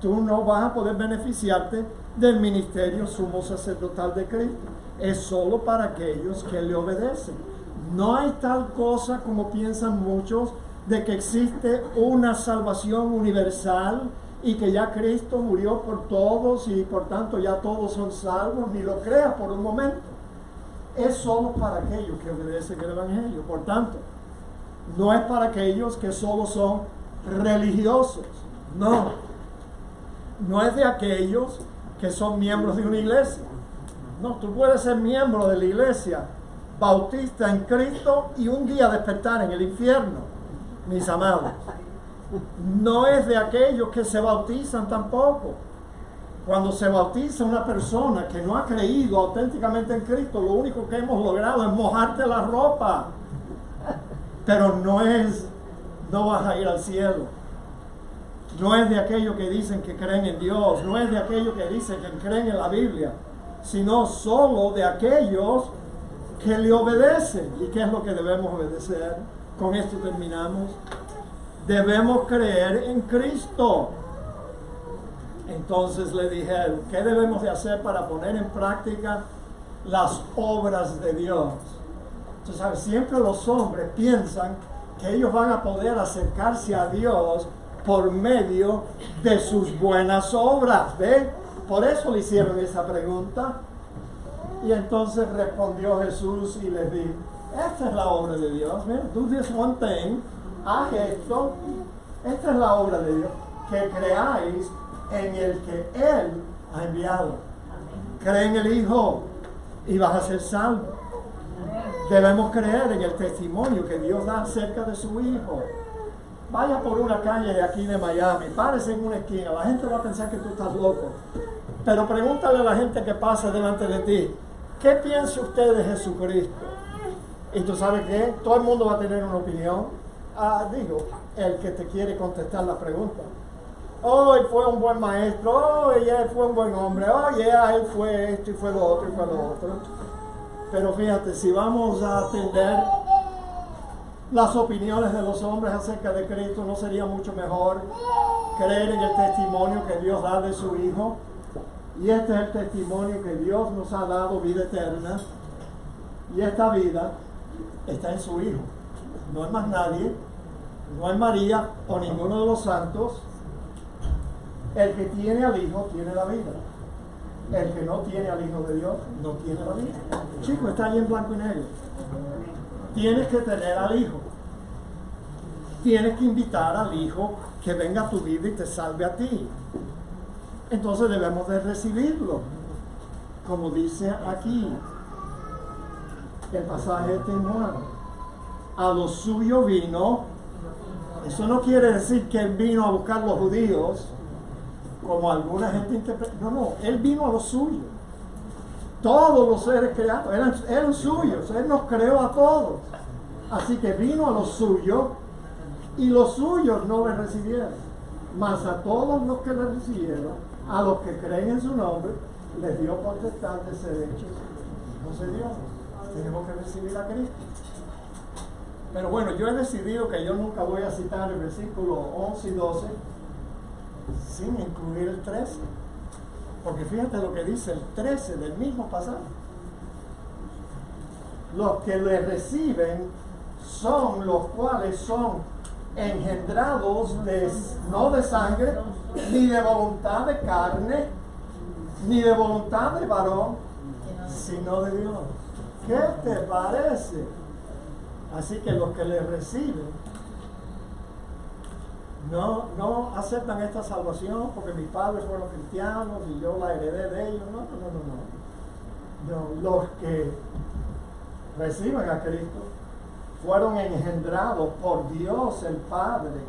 tú no vas a poder beneficiarte del ministerio sumo sacerdotal de Cristo. Es solo para aquellos que le obedecen. No hay tal cosa como piensan muchos de que existe una salvación universal y que ya Cristo murió por todos y por tanto ya todos son salvos. Ni lo creas por un momento. Es solo para aquellos que obedecen el Evangelio. Por tanto, no es para aquellos que solo son religiosos. No. No es de aquellos que son miembros de una iglesia. No, tú puedes ser miembro de la iglesia bautista en Cristo y un día despertar en el infierno, mis amados. No es de aquellos que se bautizan tampoco. Cuando se bautiza una persona que no ha creído auténticamente en Cristo, lo único que hemos logrado es mojarte la ropa. Pero no vas a ir al cielo. No es de aquellos que dicen que creen en Dios, no es de aquellos que dicen que creen en la Biblia, sino solo de aquellos que le obedecen. ¿Y qué es lo que debemos obedecer? Con esto terminamos. Debemos creer en Cristo. Entonces le dijeron, ¿qué debemos de hacer para poner en práctica las obras de Dios? Entonces, ¿sabes? Siempre los hombres piensan que ellos van a poder acercarse a Dios por medio de sus buenas obras, ¿ve? Por eso le hicieron esa pregunta. Y entonces respondió Jesús y les dijo, esta es la obra de Dios. Mira, do this one thing, haz esto. Esta es la obra de Dios, que creáis en el que Él ha enviado. Cree en el Hijo y vas a ser salvo. Debemos creer en el testimonio que Dios da acerca de su Hijo. Vaya por una calle de aquí de Miami, párese en una esquina, la gente va a pensar que tú estás loco. Pero pregúntale a la gente que pasa delante de ti, ¿qué piensa usted de Jesucristo? Y tú sabes qué, todo el mundo va a tener una opinión. Digo, el que te quiere contestar la pregunta. Oh, él fue un buen maestro, oh, él fue un buen hombre, oh, él fue esto y fue lo otro y fue lo otro. Pero fíjate, si vamos a atender las opiniones de los hombres acerca de Cristo, ¿no sería mucho mejor creer en el testimonio que Dios da de su Hijo? Y este es el testimonio que Dios nos ha dado, vida eterna. Y esta vida está en su Hijo. No es más nadie, no es María o ninguno de los santos. El que tiene al Hijo tiene la vida. El que no tiene al Hijo de Dios no tiene la vida. Chico, está ahí en blanco y negro. Tienes que tener al Hijo. Tienes que invitar al Hijo que venga a tu vida y te salve a ti. Entonces debemos de recibirlo. Como dice aquí el pasaje de Juan. A lo suyo vino. Eso no quiere decir que Él vino a buscar los judíos, como alguna gente interpreta. No, Él vino a lo suyo. Todos los seres creados eran suyos. Él nos creó a todos. Así que vino a lo suyo y los suyos no le recibieron. Mas a todos los que le recibieron, a los que creen en su nombre, les dio potestad de ser hechos hijos de Dios. Tenemos que recibir a Cristo. Pero bueno, yo he decidido que yo nunca voy a citar el versículo 11 y 12 sin incluir el 13. Porque fíjate lo que dice el 13 del mismo pasaje. Los que le reciben son los cuales son engendrados no de sangre, ni de voluntad de carne, ni de voluntad de varón, sino de Dios. ¿Qué te parece? Así que los que le reciben no aceptan esta salvación porque mis padres fueron cristianos y yo la heredé de ellos. No, los que reciben a Cristo fueron engendrados por Dios el Padre.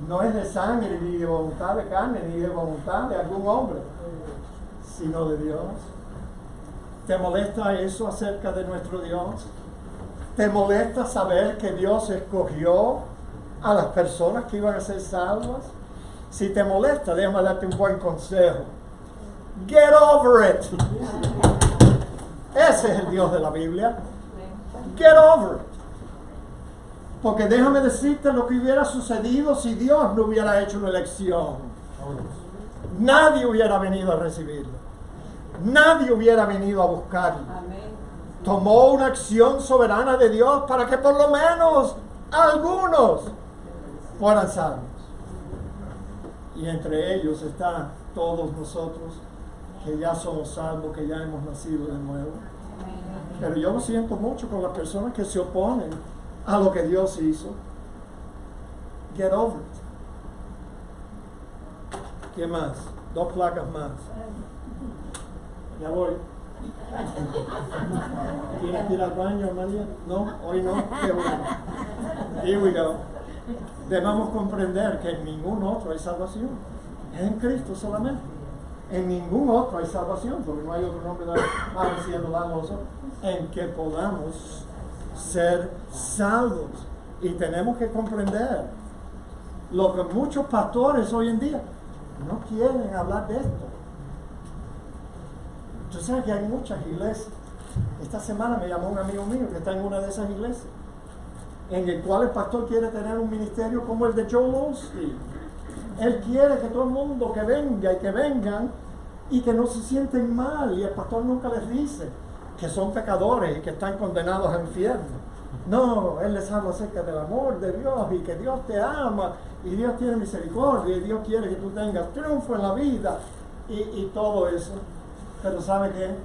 No es de sangre, ni de voluntad de carne, ni de voluntad de algún hombre, sino de Dios. ¿Te molesta eso acerca de nuestro Dios? ¿Te molesta saber que Dios escogió a las personas que iban a ser salvas? Si te molesta, déjame darte un buen consejo. Get over it. Ese es el Dios de la Biblia. Get over it. Porque déjame decirte lo que hubiera sucedido si Dios no hubiera hecho una elección. Nadie hubiera venido a recibirlo. Nadie hubiera venido a buscarlo. Tomó una acción soberana de Dios para que por lo menos algunos fueran salvos. Y entre ellos están todos nosotros que ya somos salvos, que ya hemos nacido de nuevo. Pero yo lo siento mucho con las personas que se oponen a lo que Dios hizo. Get over it. ¿Qué más? 2 placas más. Ya voy. ¿Tienes que ir al baño, María? No, hoy no. Qué bueno. Here we go. Debemos comprender que en ningún otro hay salvación. Es en Cristo solamente. En ningún otro hay salvación, porque no hay otro nombre dado al cielo dado en que podamos ser salvos. Y tenemos que comprender lo que muchos pastores hoy en día no quieren hablar de esto. Tú sabes que hay muchas iglesias. Esta semana me llamó un amigo mío que está en una de esas iglesias, en el cual el pastor quiere tener un ministerio como el de Joel Osteen. Él quiere que todo el mundo que venga y que vengan y que no se sienten mal, y el pastor nunca les dice que son pecadores y que están condenados al infierno. No, él les habla acerca del amor de Dios y que Dios te ama y Dios tiene misericordia y Dios quiere que tú tengas triunfo en la vida. y todo eso. Pero ¿sabe qué?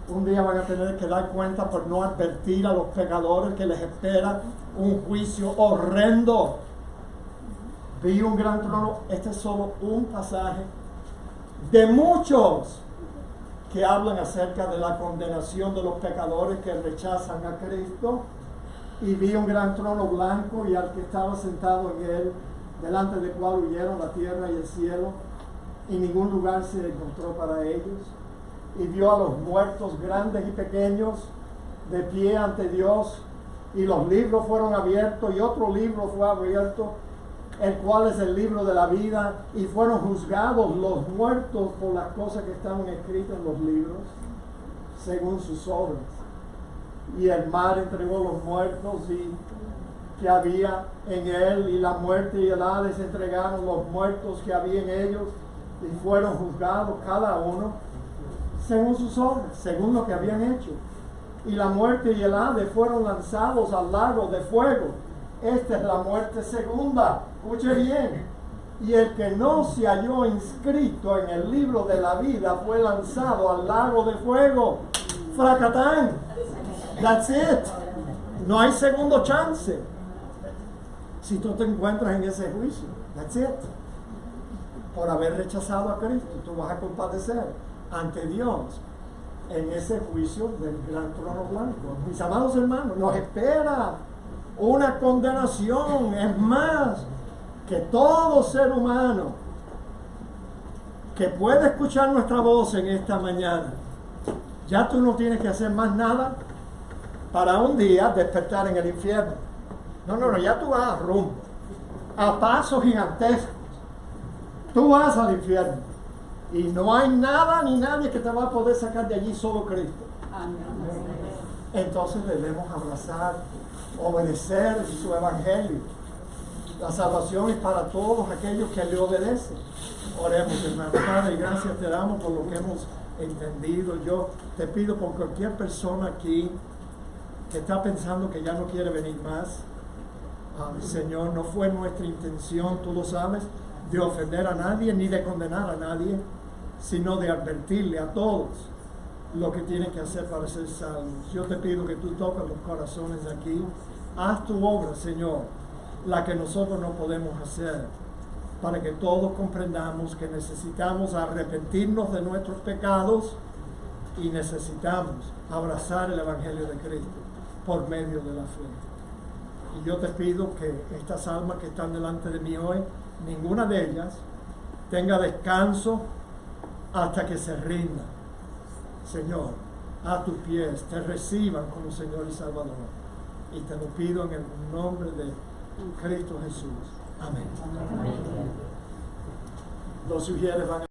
Un día van a tener que dar cuenta por no advertir a los pecadores que les espera un juicio horrendo. Vi un gran trono. Este es solo un pasaje de muchos que hablan acerca de la condenación de los pecadores que rechazan a Cristo. Y vi un gran trono blanco y al que estaba sentado en él, delante del cual huyeron la tierra y el cielo, y ningún lugar se encontró para ellos. Y vio a los muertos grandes y pequeños de pie ante Dios, y los libros fueron abiertos, y otro libro fue abierto, el cual es el libro de la vida, y fueron juzgados los muertos por las cosas que estaban escritas en los libros, según sus obras. Y el mar entregó los muertos y que había en él, y la muerte y el Hades entregaron los muertos que había en ellos, y fueron juzgados cada uno según sus obras, según lo que habían hecho. Y la muerte y el Hades fueron lanzados al lago de fuego. Esta es la muerte segunda. Escuche bien. Y el que no se halló inscrito en el libro de la vida fue lanzado al lago de fuego. Fracatán. That's it. No hay segundo chance. Si tú te encuentras en ese juicio, that's it. Por haber rechazado a Cristo, tú vas a compadecer ante Dios en ese juicio del gran trono blanco. Mis amados hermanos, nos espera una condenación. Es más, que todo ser humano que puede escuchar nuestra voz en esta mañana, ya tú no tienes que hacer más nada para un día despertar en el infierno. No, ya tú vas a rumbo, a pasos gigantescos. Tú vas al infierno. Y no hay nada ni nadie que te va a poder sacar de allí, solo Cristo. Entonces debemos abrazar, obedecer su evangelio. La salvación es para todos aquellos que le obedecen. Oremos, hermano. Padre, gracias te damos por lo que hemos entendido. Yo te pido por cualquier persona aquí que está pensando que ya no quiere venir más. Señor, no fue nuestra intención, tú lo sabes, de ofender a nadie ni de condenar a nadie, sino de advertirle a todos lo que tienen que hacer para ser salvos. Yo te pido que tú toques los corazones aquí. Haz tu obra, Señor, la que nosotros no podemos hacer, para que todos comprendamos que necesitamos arrepentirnos de nuestros pecados y necesitamos abrazar el Evangelio de Cristo por medio de la fe. Y yo te pido que estas almas que están delante de mí hoy, ninguna de ellas tenga descanso hasta que se rindan, Señor, a tus pies, te reciban como Señor y Salvador. Y te lo pido en el nombre de Cristo Jesús. Amén. Los sugieres van a